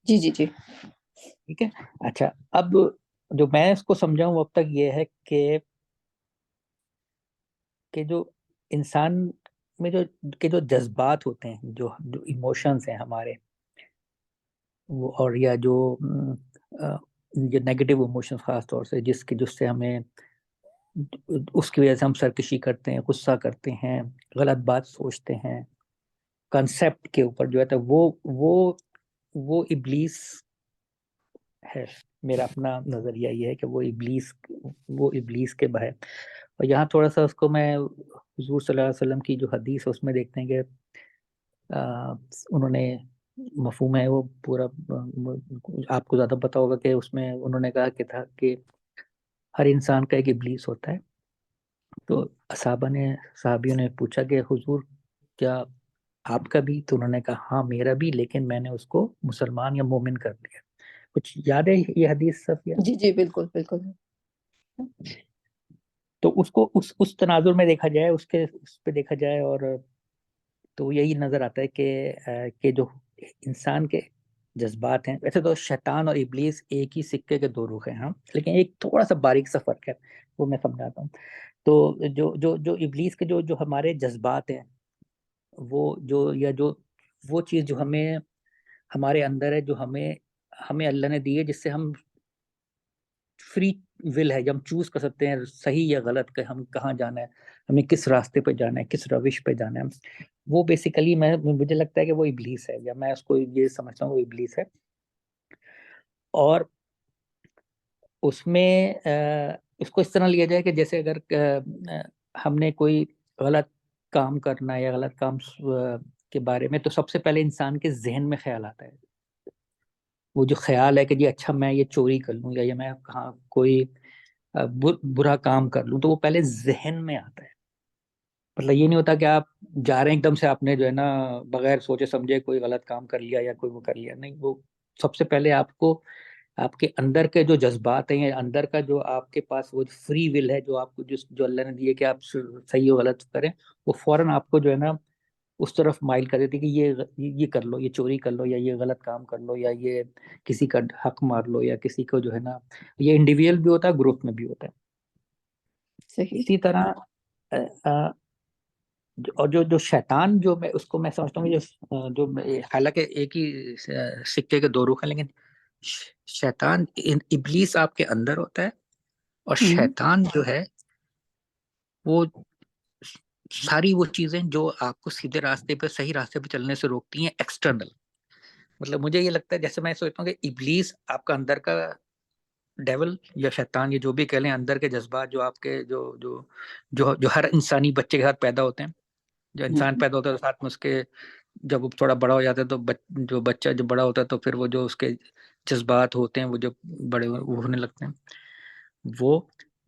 جی جی جی. ٹھیک ہے. اچھا، اب جو میں اس کو سمجھاؤں اب تک یہ ہے کہ جو انسان میں جو جذبات ہوتے ہیں، جو ایموشنز ہیں ہمارے، وہ اور یا جو نیگیٹو ایموشنز خاص طور سے جس سے ہمیں اس کی وجہ سے ہم سرکشی کرتے ہیں، غصہ کرتے ہیں، غلط بات سوچتے ہیں، کنسیپٹ کے اوپر جو ہے وہ ابلیس ہے. میرا اپنا نظریہ یہ ہے کہ وہ ابلیس کے بہے. اور یہاں تھوڑا سا اس کو میں حضور صلی اللہ علیہ وسلم کی جو حدیث ہے اس میں دیکھتے ہیں کہ انہوں نے مفہوم ہے وہ پورا آپ کو زیادہ پتا ہوگا کہ اس میں انہوں نے کہا کہ تھا کہ ہر انسان کا ایک ابلیس ہوتا ہے. تو صحابیوں نے پوچھا کہ حضور کیا آپ کا بھی؟ تو انہوں نے کہا ہاں میرا بھی، لیکن میں نے اس کو مسلمان یا مومن کر دیا. کچھ یاد ہے یہ حدیث سب یاد؟ جی جی بالکل بالکل. تو اس کو اس تناظر میں دیکھا جائے، اس پہ دیکھا جائے، اور تو یہی نظر آتا ہے کہ جو انسان کے جذبات ہیں، ویسے تو شیطان اور ابلیس ایک ہی سکے کے دو رخ ہیں، ہاں، لیکن ایک تھوڑا سا باریک سا فرق ہے، وہ میں سمجھاتا ہوں. تو جو ابلیس کے جو ہمارے جذبات ہیں، وہ چیز جو ہمارے اندر ہے، جو ہمیں اللہ نے دی ہے، جس سے ہم فری ول ہے، ہم چوز کر سکتے ہیں صحیح یا غلط، کہ ہم کہاں جانا ہے، ہمیں کس راستے پہ جانا ہے، کس روش پہ جانا ہے. وہ بیسیکلی مجھے لگتا ہے کہ وہ ابلیس ہے، یا میں اس کو یہ سمجھتا ہوں وہ ابلیس ہے. اور اس میں اس کو اس طرح لیا جائے کہ جیسے اگر ہم نے کوئی غلط کام کرنا یا غلط کام کے بارے میں، تو سب سے پہلے انسان کے ذہن میں خیال آتا ہے. وہ جو خیال ہے کہ جی اچھا میں یہ چوری کر لوں، یا میں کہاں کوئی برا کام کر لوں، تو وہ پہلے ذہن میں آتا ہے. مطلب یہ نہیں ہوتا کہ آپ جا رہے ہیں ایک دم سے آپ نے جو ہے نا بغیر سوچے سمجھے کوئی غلط کام کر لیا یا کوئی وہ کر لیا. نہیں، وہ سب سے پہلے آپ کے اندر کے جو جذبات ہیں، یا اندر کا جو آپ کے پاس وہ فری ول ہے، جو آپ کو جو اللہ نے دیے کہ آپ صحیح و غلط کریں، وہ فوراً آپ کو جو ہے نا اس طرف مائل کر دیتی کہ یہ کر لو، یہ چوری کر لو، یا یہ غلط کام کر لو، یا یہ کسی کا حق مار لو، یا کسی کو جو ہے نا، یہ انڈیویجول بھی ہوتا ہے، گروپ میں بھی ہوتا ہے. صحیح. اسی طرح اور جو شیطان، جو میں اس کو میں سمجھتا ہوں جو حالانکہ ایک ہی سکے کے دو رخ ہیں، لیکن شیطان ابلیس آپ کے اندر ہوتا ہے، اور شیطان جو ہے وہ ساری وہ چیزیں جو آپ کو سیدھے راستے پہ، صحیح راستے پہ چلنے سے روکتی ہیں، ایکسٹرنل. مطلب مجھے یہ لگتا ہے، جیسے میں سوچتا ہوں کہ ابلیس آپ کا اندر کا ڈیول یا شیطان، یہ جو بھی کہہ لیں، اندر کے جذبات جو آپ کے جو ہر انسانی بچے کے ساتھ پیدا ہوتے ہیں. جو انسان پیدا ہوتا ہے ساتھ میں اس کے، جب وہ تھوڑا بڑا ہو جاتا ہے تو جو بچہ جب بڑا ہوتا ہے تو پھر وہ جو اس کے جذبات ہوتے ہیں وہ جو بڑے ہونے لگتے ہیں، وہ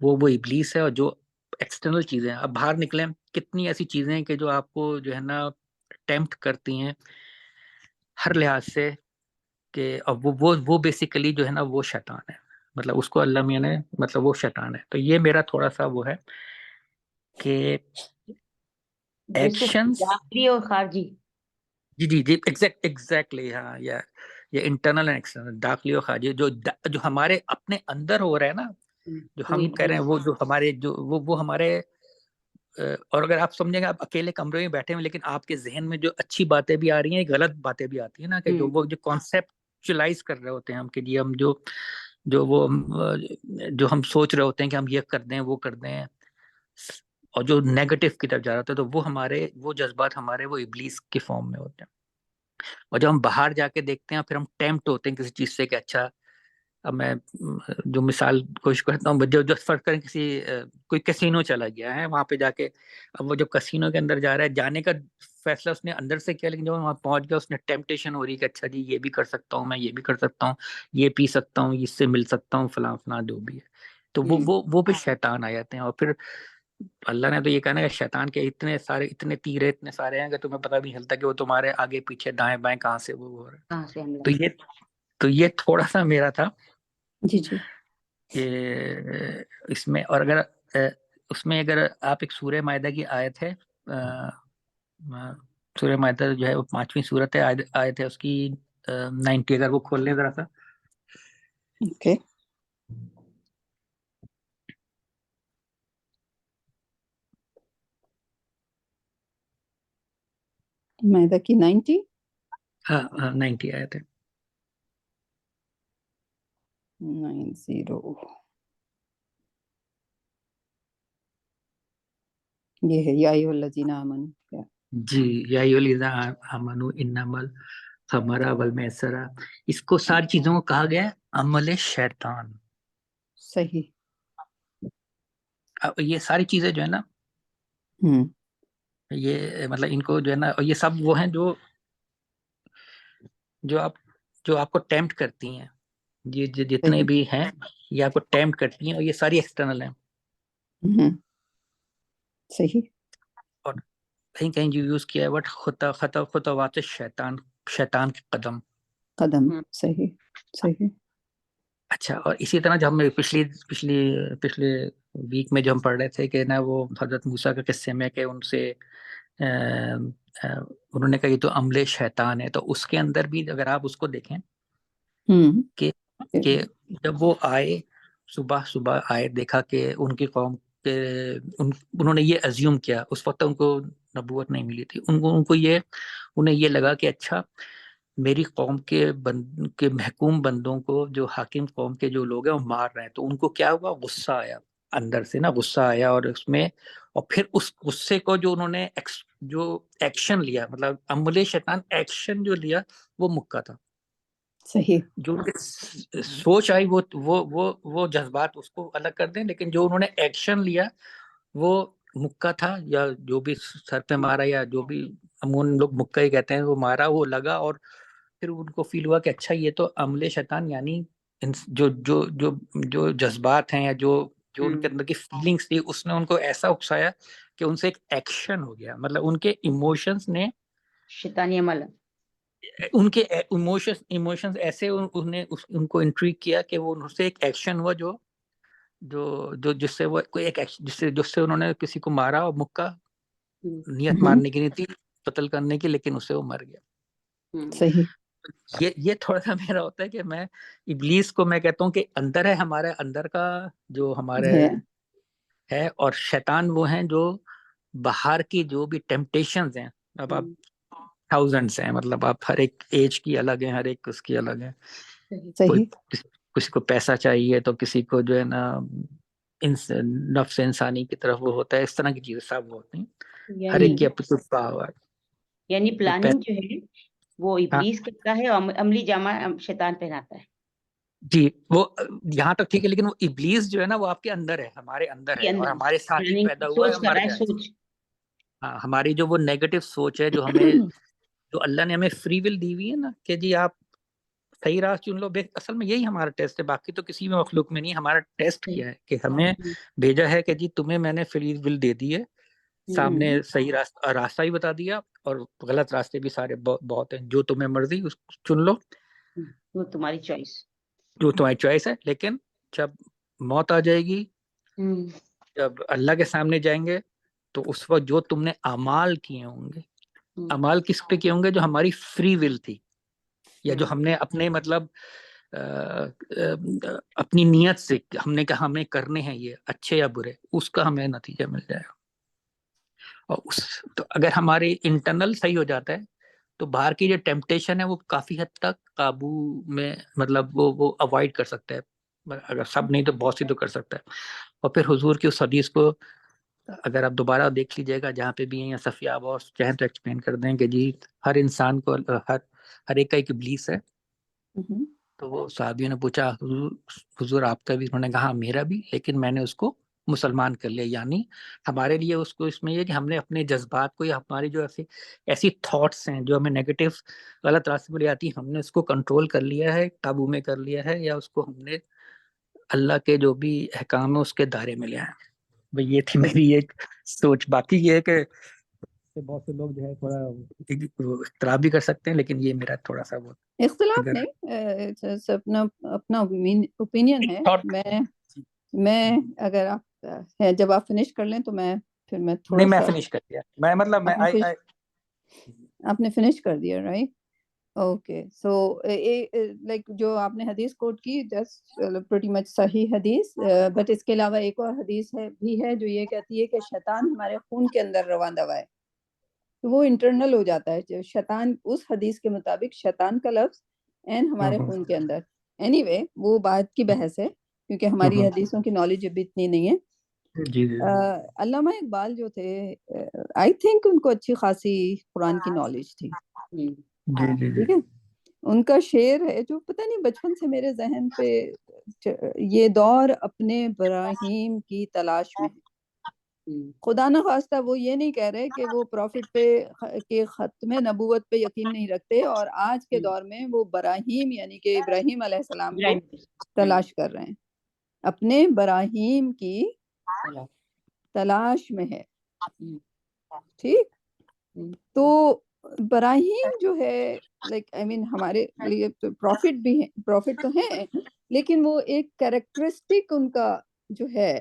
ابلیس ہے. اور جو ایکسٹرنل چیزیں ہیں، اب باہر نکلیں، کتنی ایسی چیزیں ہیں کہ جو آپ کو جو ہے نا ٹیمپٹ کرتی ہیں ہر لحاظ سے، کہ اب وہ بیسیکلی جو ہے نا وہ شیطان ہے. مطلب اس کو اللہ میاں نے، مطلب وہ شیطان ہے. تو یہ میرا تھوڑا سا وہ ہے کہ ایکشنز، داخلی اور خارجی. جی ایگزیکٹلی، ہاں، یہ انٹرنل اینڈ ایکسٹرنل، داخلی اور خارجی، جو ہمارے اپنے اندر ہو رہا ہے نا، جو ہم کہہ رہے ہیں وہ جو ہمارے جو وہ ہمارے اور اگر آپ سمجھیں گے آپ اکیلے کمرے میں بیٹھے ہوئے لیکن آپ کے ذہن میں جو اچھی باتیں بھی آ رہی ہیں غلط باتیں بھی آتی ہیں نا، کہ جو وہ جو کانسیپچلائز کر رہے ہوتے ہیں ہم کہ جی ہم جو ہم سوچ رہے ہوتے ہیں کہ ہم یہ کر دیں وہ کر دیں، اور جو نیگیٹو کی طرف جا رہا ہوتا ہے، تو وہ جذبات ہمارے وہ ابلیس کے فارم میں ہوتے ہیں. اور جب ہم باہر جا کے دیکھتے ہیں پھر ہم ٹیمپٹ ہوتے ہیں کسی چیز سے کہ اچھا اب میں جو مثال کوشش کرتا ہوں، جو فرض کریں کوئی کسینو چلا گیا ہے، وہاں پہ جا کے اب وہ جب کسینو کے اندر جا رہا ہے، جانے کا فیصلہ اس نے اندر سے کیا، لیکن جب وہاں پہنچ گیا اس نے ٹیمپٹیشن ہو رہی کہ اچھا جی یہ بھی کر سکتا ہوں، میں یہ بھی کر سکتا ہوں، یہ پی سکتا ہوں، اس سے مل سکتا ہوں، فلاں فلاں جو بھی ہے، تو وہ بھی شیطان آ جاتے ہیں. اور پھر اللہ نے تو یہ کہنا ہے کہ شیطان کے اتنے تیرے اتنے سارے ہیں کہ تمہیں پتہ بھی نہیں چلتا کہ وہ تمہارے آگے پیچھے دائیں بائیں کہاں سے وہ ہو رہا ہے. تو یہ تھوڑا سا میرا تھا جی جی کہ اس میں، اور اگر اس میں اگر آپ ایک سورہ مائدہ کی آیت ہے، سورہ مائدہ جو ہے وہ 5ویں سورت ہے، آیت ہے اس کی 90، اگر وہ کھول لیں ذرا سا. اوکے. مائدہ کی 90. ہاں 90 آیت ہے. 90 یہ ہے یا ایھا الذین آمنوا. جی یا ایھا الذین آمنوا انما الخمر والمیسر، اس کو ساری چیزوں کو کہا گیا ہے عمل شیطان. صحیح. یہ ساری چیزیں جو ہے نا، یہ مطلب ان کو جو ہے نا، اور یہ سب وہ ہیں جو آپ کو ٹیمپٹ کرتی ہیں، یہ جتنے بھی ہیں یہ آپ کو ٹیمپٹ کرتی ہیں، اور یہ ساری ایکسٹرنل ہیں. صحیح. اور کہیں جو یوز کیا ہے ورڈ خطوات شیطان کے قدم. صحیح صحیح. اچھا، اور اسی طرح جو ہم پچھلے ویک میں جو ہم پڑھ رہے تھے کہ نا وہ حضرت موسیٰ کے قصے میں کہ ان سے انہوں نے کہا یہ تو عمل شیطان ہے، تو اس کے اندر بھی اگر آپ اس کو دیکھیں کہ جب وہ آئے صبح آئے، دیکھا کہ ان کی قوم کے انہوں نے یہ ازیوم کیا، اس وقت ان کو نبوت نہیں ملی تھی، انہیں یہ لگا کہ اچھا میری قوم کے محکوم بندوں کو، جو حاکم قوم کے جو لوگ ہیں وہ مار رہے ہیں، تو ان کو کیا ہوا، غصہ آیا اندر سے نا، غصہ آیا، اور اس میں اور پھر اس غصے کو جو انہوں نے جو ایکشن لیا، مطلب عمل شیطان ایکشن جو لیا وہ مکہ تھا. صحیح. جو سوچ آئی وہ جذبات اس کو الگ کر دیں، لیکن جو انہوں نے ایکشن لیا وہ مکہ تھا، یا جو بھی سر پہ مارا، یا جو بھی عموماً لوگ مکہ ہی کہتے ہیں، وہ مارا، وہ لگا، اور پھر ان کو فیل ہوا کہ اچھا یہ تو عمل شیطان، یعنی جو جذبات ہیں یا جو ان کے اندر کی فیلنگس تھی، اس نے ان کو ایسا اکسایا کہ ان سے ایک ایکشن ہو گیا، مطلب ان کے ایموشنز نے، شیطانی عمل، ان کے ایموشنز ایسے ان کو انٹریگ کیا کہ وہ ان سے ایک ایکشن ہوا جو جس سے وہ کوئی ایک جس سے انہوں نے کسی کو مارا، اور مکہ نیت مارنے کی نہیں تھی، قتل کرنے کی، لیکن اس سے وہ مر گیا. صحیح. یہ تھوڑا سا میرا ہوتا ہے کہ میں ابلیس کو میں کہتا ہوں کہ اندر ہے، ہمارے اندر کا جو ہمارے ہے، اور شیطان وہ ہیں جو باہر کی جو بھی ٹیمپٹیشنز ہیں. اب آپ تھاؤزنڈس ہیں، مطلب آپ ہر ایک ایج کی الگ ہیں، ہر ایک اس کی الگ ہے. کسی کو پیسہ چاہیے تو کسی کو جو ہے نا نفس انسانی کی طرف وہ ہوتا ہے، اس طرح کی چیزیں سب ہوتی ہیں، ہر ایک کی اپنی پاور. یعنی پلاننگ جو ہے وہ ابلیس کرتا ہے اور عملی جامہ شیطان پہناتا ہے. جی وہ یہاں تک ٹھیک ہے، لیکن وہ ابلیس جو ہے نا وہ آپ کے اندر ہے، ہمارے اندر ہے، اور ہمارے ساتھ ہی پیدا ہوا ہے، مر جائے. ہاں، ہماری جو وہ نیگیٹو سوچ ہے جو اللہ نے ہمیں فری ول دی ہوئی ہے نا، کہ جی آپ صحیح راہ چن لو، اصل میں یہی ہمارا ٹیسٹ ہے، باقی تو کسی بھی مخلوق میں نہیں. ہمارا ٹیسٹ کیا ہے کہ ہمیں بھیجا ہے کہ جی تمہیں میں نے فری ول دے دی ہے، سامنے صحیح راستہ ہی بتا دیا، اور غلط راستے بھی سارے بہت ہیں، جو تمہیں مرضی چن لو، وہ تمہاری چوائس، جو تمہاری چوائس ہے. لیکن جب موت آ جائے گی، جب اللہ کے سامنے جائیں گے، تو اس وقت جو تم نے اعمال کیے ہوں گے، اعمال کس پہ کیے ہوں گے، جو ہماری فری ول تھی، یا جو ہم نے اپنے مطلب اپنی نیت سے ہم نے کہا ہمیں کرنے ہیں یہ اچھے یا برے، اس کا ہمیں نتیجہ مل جائے گا. اور تو اگر ہمارے انٹرنل صحیح ہو جاتا ہے تو باہر کی جو ٹیمپٹیشن ہے وہ کافی حد تک قابو میں مطلب وہ اوائڈ کر سکتا ہے. اگر سب نہیں تو بہت سی تو کر سکتا ہے. اور پھر حضور کی اس حدیث کو اگر آپ دوبارہ دیکھ لیجئے گا جہاں پہ بھی ہیں یا صفیہ اور چاہیں تو ایکسپلین کر دیں کہ جی ہر انسان کو ہر ایک کا ایک ابلیس ہے. تو وہ صحابیوں نے پوچھا حضور آپ کا بھی؟ انہوں نے کہا میرا بھی، لیکن میں نے اس کو مسلمان کر لیا. یعنی ہمارے لیے اس کو اس میں یہ کہ ہم نے اپنے جذبات کو یا ہماری جو ایسی تھاٹس ہیں جو ہمیں نیگیٹو غلط راستے پر لے آتی ہیں، ہم نے اس کو کنٹرول کر لیا ہے، قابو میں کر لیا ہے، یا اس کو ہم نے اللہ کے جو بھی احکام ہے اس کے دائرے میں لیا ہے. بھئی یہ تھی میری ایک سوچ. باقی یہ ہے کہ بہت سے لوگ جو ہے تھوڑا اختلاف بھی کر سکتے ہیں، لیکن یہ میرا تھوڑا سا بہت اختلاف نہیں، اپنا اوپینین ہے. میں اگر آپ جب آپ فنش کر لیں تو میں تھوڑا نہیں، میں سا فنش کر دیا. میں مطلب آپ نے فنش کر دیا رائٹ. اوکے سو لائک جو آپ نے حدیث کوٹ کی پریٹی مچ صحیح حدیث، بٹ اس کے علاوہ ایک اور حدیث بھی ہے جو یہ کہتی ہے کہ شیطان ہمارے خون کے اندر رواں دوا ہے، تو وہ انٹرنل ہو جاتا ہے. جو شیطان اس حدیث کے مطابق شیطان کا لفظ اینڈ ہمارے خون کے اندر، اینی وے وہ بات کی بحث ہے کیونکہ ہماری حدیثوں کی نالج ابھی اتنی نہیں ہے. علامہ اقبال جو تھے آئی تھنک ان کو اچھی خاصی قرآن کی نالج تھی. ٹھیک ہے، ان کا شعر ہے جو پتہ نہیں بچپن سے میرے ذہن پہ، یہ دور اپنے براہیم کی تلاش میں ہے. خدا نہ خواستہ وہ یہ نہیں کہہ رہے کہ وہ پروفٹ پہ کے ختم نبوت پہ یقین نہیں رکھتے، اور آج کے دور میں وہ براہیم یعنی کہ ابراہیم علیہ السلام کو تلاش کر رہے ہیں، اپنے براہیم کی تلاش میں ہے. ٹھیک، تو براہیم جو ہے لائک آئی مین ہمارے لیے پروفٹ بھی ہیں، پروفٹ تو ہیں، لیکن وہ ایک کیریکٹرسٹک ان کا جو ہے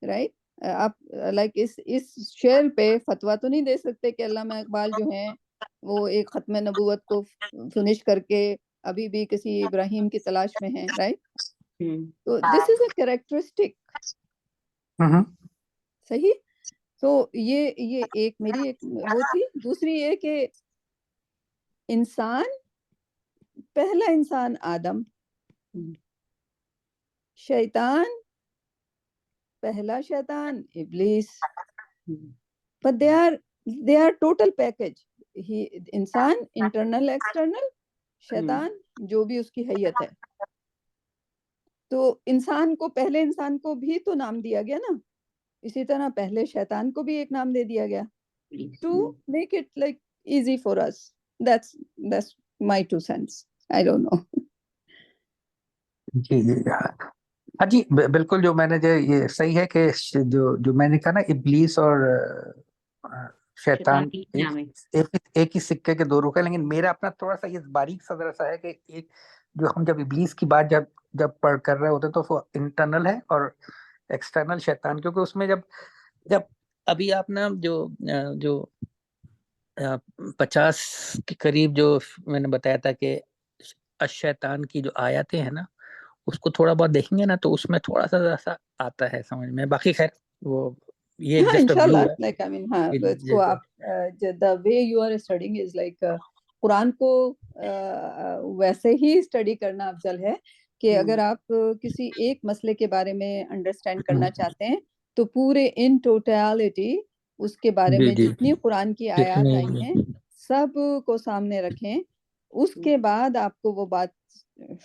رائٹ. آپ لائک اس شعر پہ فتویٰ تو نہیں دے سکتے کہ علامہ اقبال جو ہیں وہ ایک ختم نبوت کو فنش کر کے ابھی بھی کسی ابراہیم کی تلاش میں ہیں رائٹ. تو دس از اے کیریکٹرسٹک. صحیح. تو یہ ایک میری ایک وہ تھی. دوسری یہ کہ انسان، پہلا انسان آدم، شیطان پہلا شیطان ابلیس، but they are total package. انسان انٹرنل ایکسٹرنل، شیطان جو بھی اس کی حیت ہے. تو انسان کو، پہلے انسان کو بھی تو نام دیا گیا نا، اسی طرح پہلے شیطان کو بھی ایک نام دے دیا گیا to make it like easy for us. That's my 2 cents. I don't know. جی ہاں جی بالکل. جو میں نے جو یہ صحیح ہے کہ جو میں نے کہا نا ابلیس اور شیطان ایک ہی سکے کے 2 رخ ہیں، لیکن میرا اپنا تھوڑا سا یہ باریک سا ذرا سا ہے کہ ایک جو ہم جب ابلیس کی بات جب پڑھ کر رہے ہوتے تو وہ انٹرنل ہے اور ایکسٹرنل شیطان، کیونکہ اس میں جب ابھی آپ نا جو 50 کے قریب جو میں نے بتایا تھا کہ الشیطان کی جو آیاتیں ہیں نا، اس کو تھوڑا بہت دیکھیں گے نا تو اس میں تھوڑا سا آتا ہے سمجھ میں. باقی خیر وہ یہ ہاں جسٹ انشاءاللہ ویو ہے. لائک آئی مین ہاں اس کو آپ the way you are studying is like قرآن کو ویسے ہی اسٹڈی کرنا افضل ہے کہ اگر آپ کسی ایک مسئلے کے بارے میں انڈرسٹینڈ کرنا چاہتے ہیں تو پورے ان ٹوٹالٹی اس کے بارے میں جتنی قرآن کی آیات آئی ہیں سب کو سامنے رکھیں، اس کے بعد آپ کو وہ بات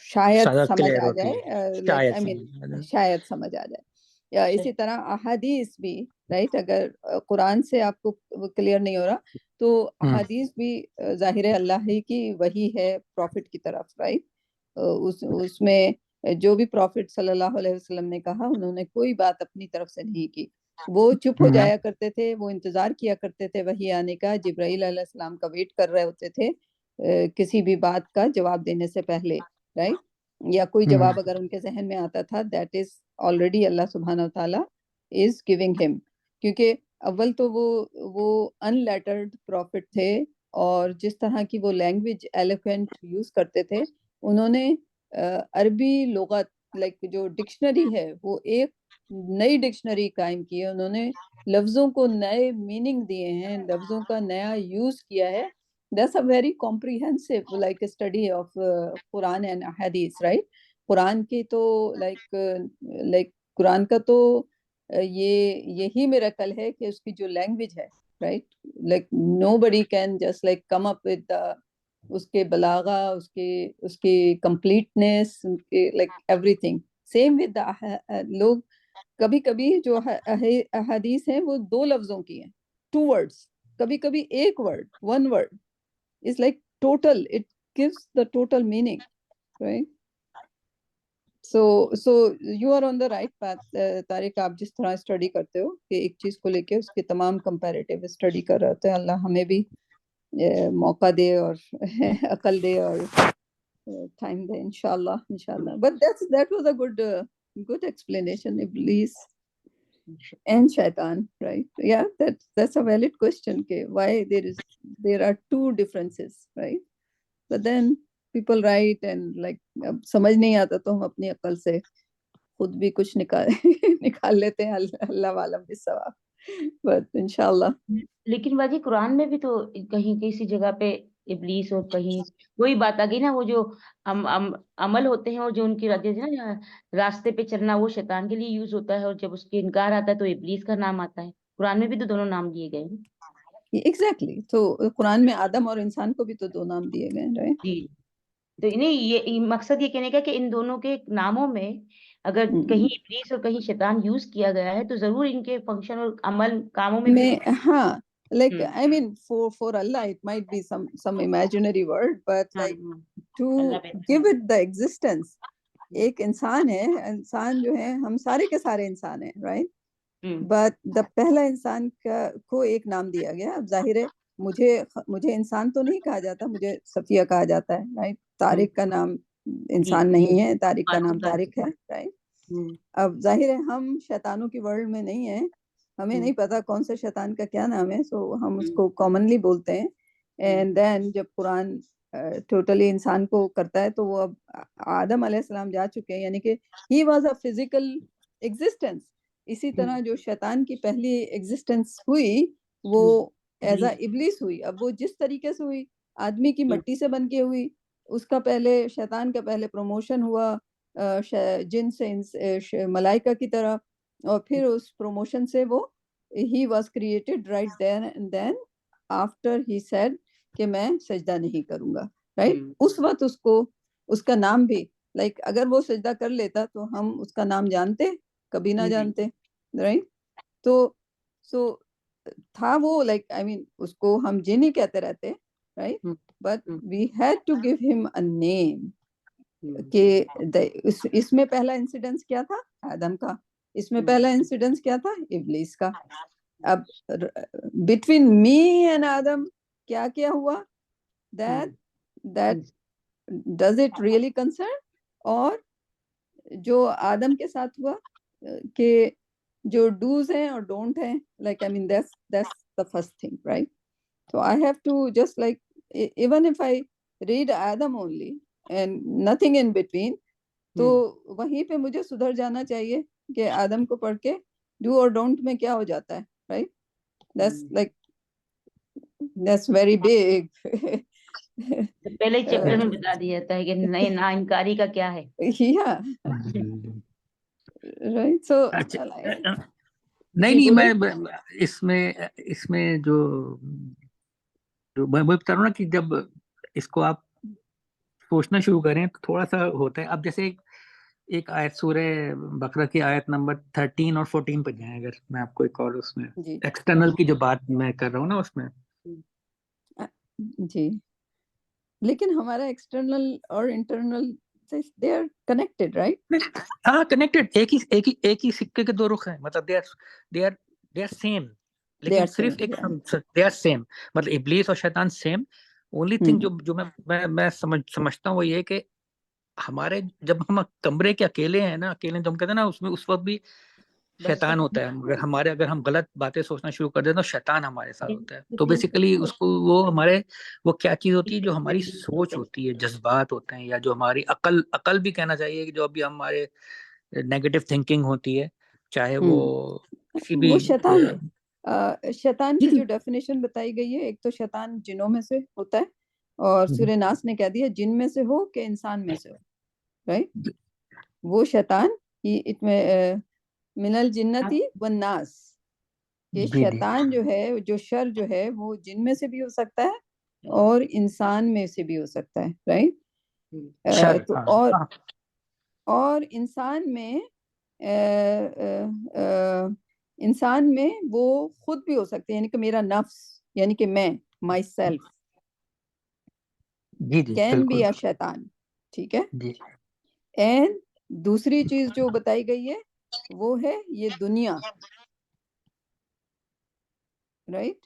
شاید سمجھ آ جائے، شاید سمجھ آ جائے. یا اسی طرح احادیث بھی رائٹ، اگر قرآن سے آپ کو کلیئر نہیں ہو رہا تو احادیث بھی ظاہر اللہ ہی کی وہی ہے پروفٹ کی طرف رائٹ. اس میں جو بھی پروفٹ صلی اللہ علیہ وسلم نے کہا انہوں نے کوئی بات اپنی طرف سے نہیں کی، وہ چپ ہو جایا کرتے تھے، وہ انتظار کیا کرتے تھے وحی آنے کا، جبرائیل علیہ السلام کا ویٹ کر رہے ہوتے تھے کسی بھی بات کا جواب دینے سے پہلے رائٹ. یا کوئی جواب اگر ان کے ذہن میں آتا تھا دیٹ از آلریڈی اللہ سبحانہ و تعالیٰ از گیونگ ہم، کیونکہ اول تو وہ ان لیٹرڈ پروفٹ تھے اور جس طرح کی وہ لینگویج ایلیکوینٹ یوز کرتے تھے، انہوں نے عربی لغت لائک جو ڈکشنری ہے وہ ایک نئی ڈکشنری قائم کی ہے، انہوں نے لفظوں کو نئے میننگ دیے ہیں، لفظوں کا نیا یوز کیا ہے. That's a very comprehensive like study of Quran and Hadith, right? قرآن کی تو like قرآن کا تو یہی میریکل ہے کہ اس کی جو لینگویج ہے، right? Like nobody can just like come up with اس کے بلاغہ، اس کی completeness, like everything. Same with the لوگ کبھی کبھی جو احادیث ہیں وہ 2 لفظوں کی ہیں، 2 words، کبھی کبھی ایک word, 1 word. It's like total, it gives the total meaning, right? So you are on the right path, Tariq. آپ جس طرح اسٹڈی کرتے ہو کہ ایک چیز کو لے کے اس کے تمام کمپیریٹیو اسٹڈی کر رہے ہوتے ہیں، اللہ ہمیں بھی موقع دے اور عقل دے اور ٹائم دے انشاءاللہ. But that was a good explanation. Iblis and shaitan, right? Yeah, that's a valid question. Okay, why there are 2 differences, right? But then people write and like اب سمجھ نہیں آتا تو ہم اپنی عقل سے خود بھی کچھ نکال لیتے ہیں، اللہ عالم بالصواب. But انشاءاللہ. لیکن باجی قرآن میں بھی تو کہیں کسی جگہ پہ ابلیس اور کہیں وہی بات آ گئی نا، وہ جو عمل ہوتے ہیں اور جو ان کی راستے پہ چلنا وہ شیطان کے لیے یوز ہوتا ہے، اور جب اس کے انکار آتا ہے تو ابلیس کا نام آتا ہے. قرآن میں بھی تو دونوں نام دیے گئے ہیں. ایگزیکٹلی. تو قرآن میں آدم اور انسان کو بھی تو 2 نام دیے گئے ہیں، رائٹ؟ جی. تو نہیں، یہ مقصد یہ کہنے کا کہ ان دونوں کے ناموں میں اگر کہیں ابلیس اور کہیں شیطان یوز کیا گیا ہے تو ضرور ان کے فنکشن اور عمل کاموں میں بھی ہاں like I mean for Allah it might be some imaginary word, but like to give it the existence. ایک انسان ہے، انسان جو ہے ہم سارے کے سارے انسان ہیں، right? but the پہلا انسان کو ایک نام دیا گیا. اب ظاہر ہے مجھے انسان تو نہیں کہا جاتا، مجھے صفیہ کہا جاتا ہے، right? طارق کا نام انسان نہیں ہے، طارق کا نام طارق ہے، right? اب ظاہر ہے ہم شیطانوں کی ورلڈ میں نہیں ہیں، ہمیں نہیں پتا کون سے شیطان کا کیا نام ہے، سو ہم اس کو کامنلی بولتے ہیں. اینڈ دین جب قرآن ٹوٹلی انسان کو کرتا ہے تو وہ اب آدم علیہ السلام جا چکے ہیں، یعنی کہ he was a physical existence. اسی طرح جو شیطان کی پہلی ایگزسٹنس ہوئی وہ ایز اے ابلیس ہوئی. اب وہ جس طریقے سے ہوئی، آدمی کی مٹی سے بن کے ہوئی، اس کا پہلے شیطان کا پہلے پروموشن ہوا جن سے ملائکہ کی طرح، اور پھر اس پروموشن سے وہ he was created right there and then after he said کہ میں سجدہ نہیں کروں گا، right? اس وقت اس کو اس کا نام بھی like اگر وہ سجدہ کر لیتا تو ہم اس کا نام جانتے، کبھی نہ جانتے، right? تو تھا وہ like I mean اس کو ہم جن ہی کہتے رہتے، right? but we had to give him a name. کہ اس میں پہلا انسیڈنس کیا تھا؟ آدم کا. اس میں پہلا انسیڈنس کیا تھا؟ ابلیس کا. اب بٹوین می اینڈ آدم کیا کیا ہوا؟ that does it really concern؟ اور جو آدم کے ساتھ ہوا کہ جو ڈوز ہیں اور ڈونٹ ہیں، like I mean that's the first thing, right? So I have to just like even if I read Adam only and nothing in between تو وہیں پہ مجھے سدھر جانا چاہیے کہ آدم کو پڑھ کے ڈو اور ڈونٹ میں کیا ہو جاتا ہے، رائٹ؟ that's very big. پہلے چیپٹر میں بتا دیا جاتا ہے کہ نئے نا انکاری کا کیا ہے. yeah right. so نہیں میں اس میں جو میں بتا رہا ہوں نا کہ جب اس کو آپ سوچنا شروع کریں تو تھوڑا سا ہوتا ہے. اب جیسے ایک آیت سورہ بقرہ کی آیت نمبر 13 اور 14 پہ جائیں، اگر میں آپ کو ایک اور اس میں ایکسٹرنل کی جو بات میں کر رہا ہوں نا اس میں جی، لیکن ہمارا ایکسٹرنل اور internal they are connected, right? ہاں کنیکٹڈ، ایک ہی سکے کے 2 رخ ہیں، مطلب they are same، لیکن صرف ایک they are same، مطلب ابلیس اور شیطان سیم. اونلی تھنگ جو میں سمجھتا ہوں وہ یہ کہ ہمارے جب ہم کمرے کے اکیلے ہیں نا، اکیلے جو ہم کہتے ہیں نا، اس میں اس وقت بھی شیطان ہوتا ہے. اگر ہم غلط باتیں سوچنا شروع کر دیں تو شیطان ہمارے ساتھ ہوتا ہے. تو بیسیکلی اس کو وہ کیا چیز ہوتی ہے جو ہماری سوچ ہوتی ہے, جذبات ہوتے ہیں, یا جو ہماری عقل بھی کہنا چاہیے, کہ جو ابھی ہمارے نیگیٹو تھنکنگ ہوتی ہے, چاہے وہ کسی بھی وہ شیطان کی جو ڈیفینیشن بتائی گئی ہے, ایک تو شیطان جنوں میں سے ہوتا ہے, اور سورہ ناس نے کہہ دیا جن میں سے ہو کہ انسان میں سے ہو, رائٹ. وہ شیطان من الجنتی والناس, کہ شیطان جو ہے, جو شر جو ہے, وہ جن میں سے بھی ہو سکتا ہے اور انسان میں سے بھی ہو سکتا ہے, رائٹ. تو اور انسان میں وہ خود بھی ہو سکتے ہیں, یعنی کہ میرا نفس, یعنی کہ میں, مائی سیلف کین بی اے شیطان, ٹھیک ہے. اینڈ دوسری چیز جو بتائی گئی ہے وہ ہے یہ دنیا, رائٹ.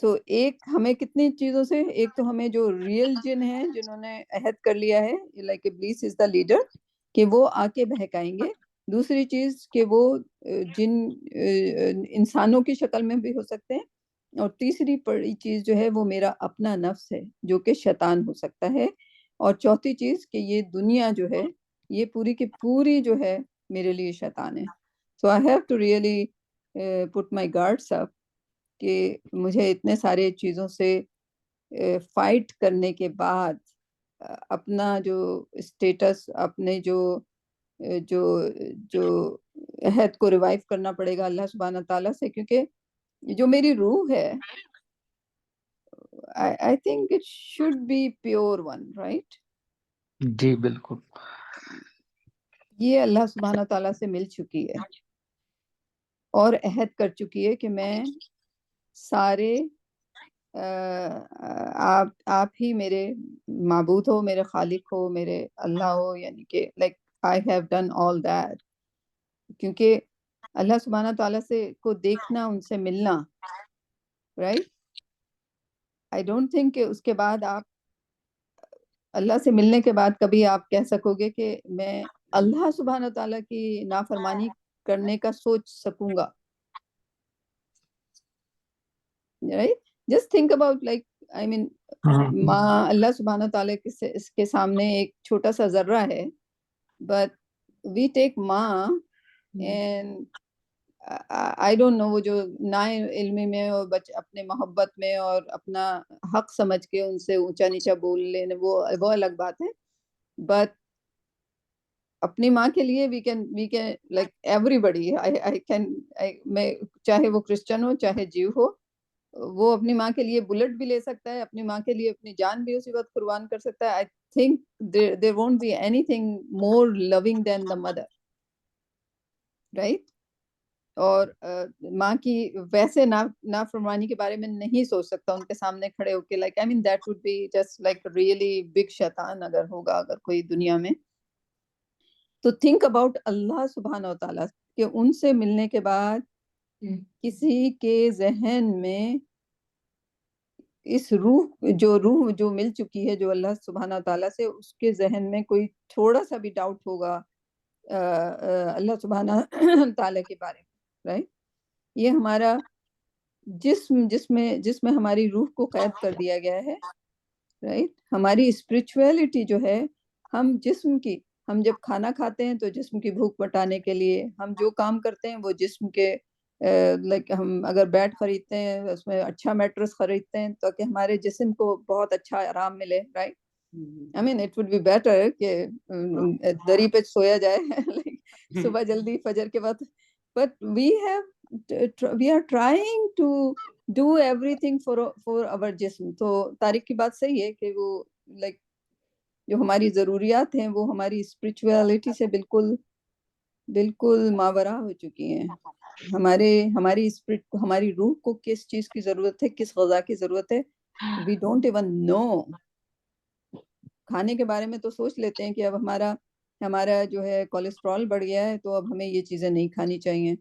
تو ایک ہمیں کتنی چیزوں سے, ایک تو ہمیں جو ریئل جن ہیں جنہوں نے عہد کر لیا ہے, لائک ابلیس از دا لیڈر, کہ وہ آ کے بہکائیں گے. دوسری چیز کہ وہ جن انسانوں کی شکل میں بھی ہو سکتے ہیں. اور تیسری بڑی چیز جو ہے وہ میرا اپنا نفس ہے جو کہ شیطان ہو سکتا ہے. اور چوتھی چیز کہ یہ دنیا جو ہے یہ پوری کی پوری جو ہے میرے لیے شیطان ہے. So I have to really put my guards up, کہ مجھے اتنے سارے چیزوں سے فائٹ کرنے کے بعد اپنا جو اسٹیٹس, اپنے جو عہد کو ریوائیو کرنا پڑے گا اللہ سبحانہ تعالیٰ سے, کیونکہ جو میری روح ہے I think it should be pure one, right? جی بالکل. یہ اللہ سبحانہ تعالیٰ سے مل چکی ہے اور عہد کر چکی ہے کہ میں سارے آپ ہی میرے معبود ہو, میرے خالق ہو, میرے اللہ ہو, یعنی کہ like I have done all that. کیونکہ اللہ سبحانہ تعالیٰ سے کو دیکھنا, ان سے ملنا, right? I don't think کہ اس کے بعد آپ اللہ سے ملنے کے بعد کبھی آپ کہہ سکو گے کہ میں اللہ سبحانہ تعالیٰ کی نافرمانی کرنے کا سوچ سکوں گا, right? Just think about like I mean ماں اللہ سبحانہ تعالیٰ اس کے سامنے ایک چھوٹا سا ذرہ ہے, but we take ماں and I don't know, وہ جو نا علمی میں اور اپنے محبت میں اور اپنا حق سمجھ کے ان سے اونچا نیچا بول لینے, وہ الگ بات ہے. but اپنی ماں کے لیے we can like everybody I can میں چاہے وہ کرسچن ہو چاہے جیو ہو, وہ اپنی ماں کے لیے بلٹ بھی لے سکتا ہے, اپنی ماں کے لیے اپنی جان بھی اسی وقت قربان کر سکتا ہے. I think there won't be anything more loving than the mother, right? اور ماں کی ویسے نافرمانی کے بارے میں نہیں سوچ سکتا ان کے سامنے کھڑے ہو کے, like I mean that would be just like really big شیطان اگر ہوگا اگر کوئی دنیا میں. تو think about اللہ سبحانہ و تعالیٰ کہ ان سے ملنے کے بعد کسی کے ذہن میں اس روح جو مل چکی ہے جو اللہ سبحانہ و تعالیٰ سے, اس کے ذہن میں کوئی تھوڑا سا بھی ڈاؤٹ ہوگا اللہ سبحانہ تعالیٰ کے بارے میں, رائٹ. یہ ہمارا جس میں ہماری روح کو قید کر دیا گیا ہے, رائٹ. ہماری اسپرچویلٹی جو ہے, ہم جب کھانا کھاتے ہیں تو جسم کی بھوک مٹانے کے لیے, ہم جو کام کرتے ہیں وہ جسم کے لائک ہم اگر بیڈ خریدتے ہیں اس میں اچھا میٹرس خریدتے ہیں تاکہ ہمارے جسم کو بہت اچھا آرام ملے, right. I mean it would be better کہ دری پہ سویا جائے صبح جلدی فجر کے بعد, but we are trying to do everything for our جسم. تو طارق کی بات صحیح ہے کہ وہ like جو ہماری ضروریات ہیں وہ ہماری اسپرچویلٹی سے بالکل ماورا ہو چکی ہیں. ہماری روح کو کس چیز کی ضرورت ہے, کس غذا کی ضرورت ہے, we don't even know. کھانے کے بارے میں تو سوچ لیتے ہیں کہ اب ہمارا جو ہے کولیسٹرول بڑھ گیا ہے تو اب ہمیں یہ چیزیں نہیں کھانی چاہیے.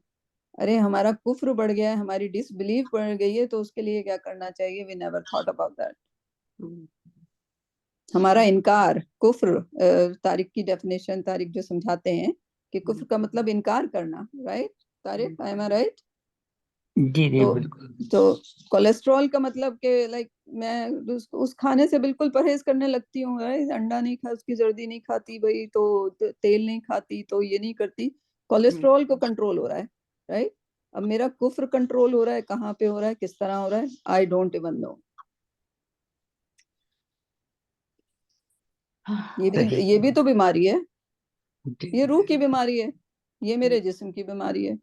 ارے ہمارا کفر بڑھ گیا ہے, ہماری ڈس بلیف بڑھ گئی ہے تو اس کے لیے کیا کرنا چاہیے. we never thought about that. ہمارا انکار, کفر, طارق کی ڈیفینیشن طارق جو سمجھاتے ہیں کہ کفر کا مطلب انکار کرنا, right Tariq, am I right؟ جی جی بالکل. تو کولیسٹرول کا مطلب کہ لائک میں اس کھانے سے بالکل پرہیز کرنے لگتی ہوں, انڈا نہیں کھا, اس کی زردی نہیں کھاتی بھائی, تو تیل نہیں کھاتی, تو یہ نہیں کرتی, کولیسٹرول کو کنٹرول ہو رہا ہے, رائٹ. اب میرا کفر کنٹرول ہو رہا ہے, کہاں پہ ہو رہا ہے, کس طرح ہو رہا ہے, آئی ڈونٹ ایون نو. یہ بھی تو بیماری ہے, یہ روح کی بیماری ہے, یہ میرے جسم کی بیماری ہے.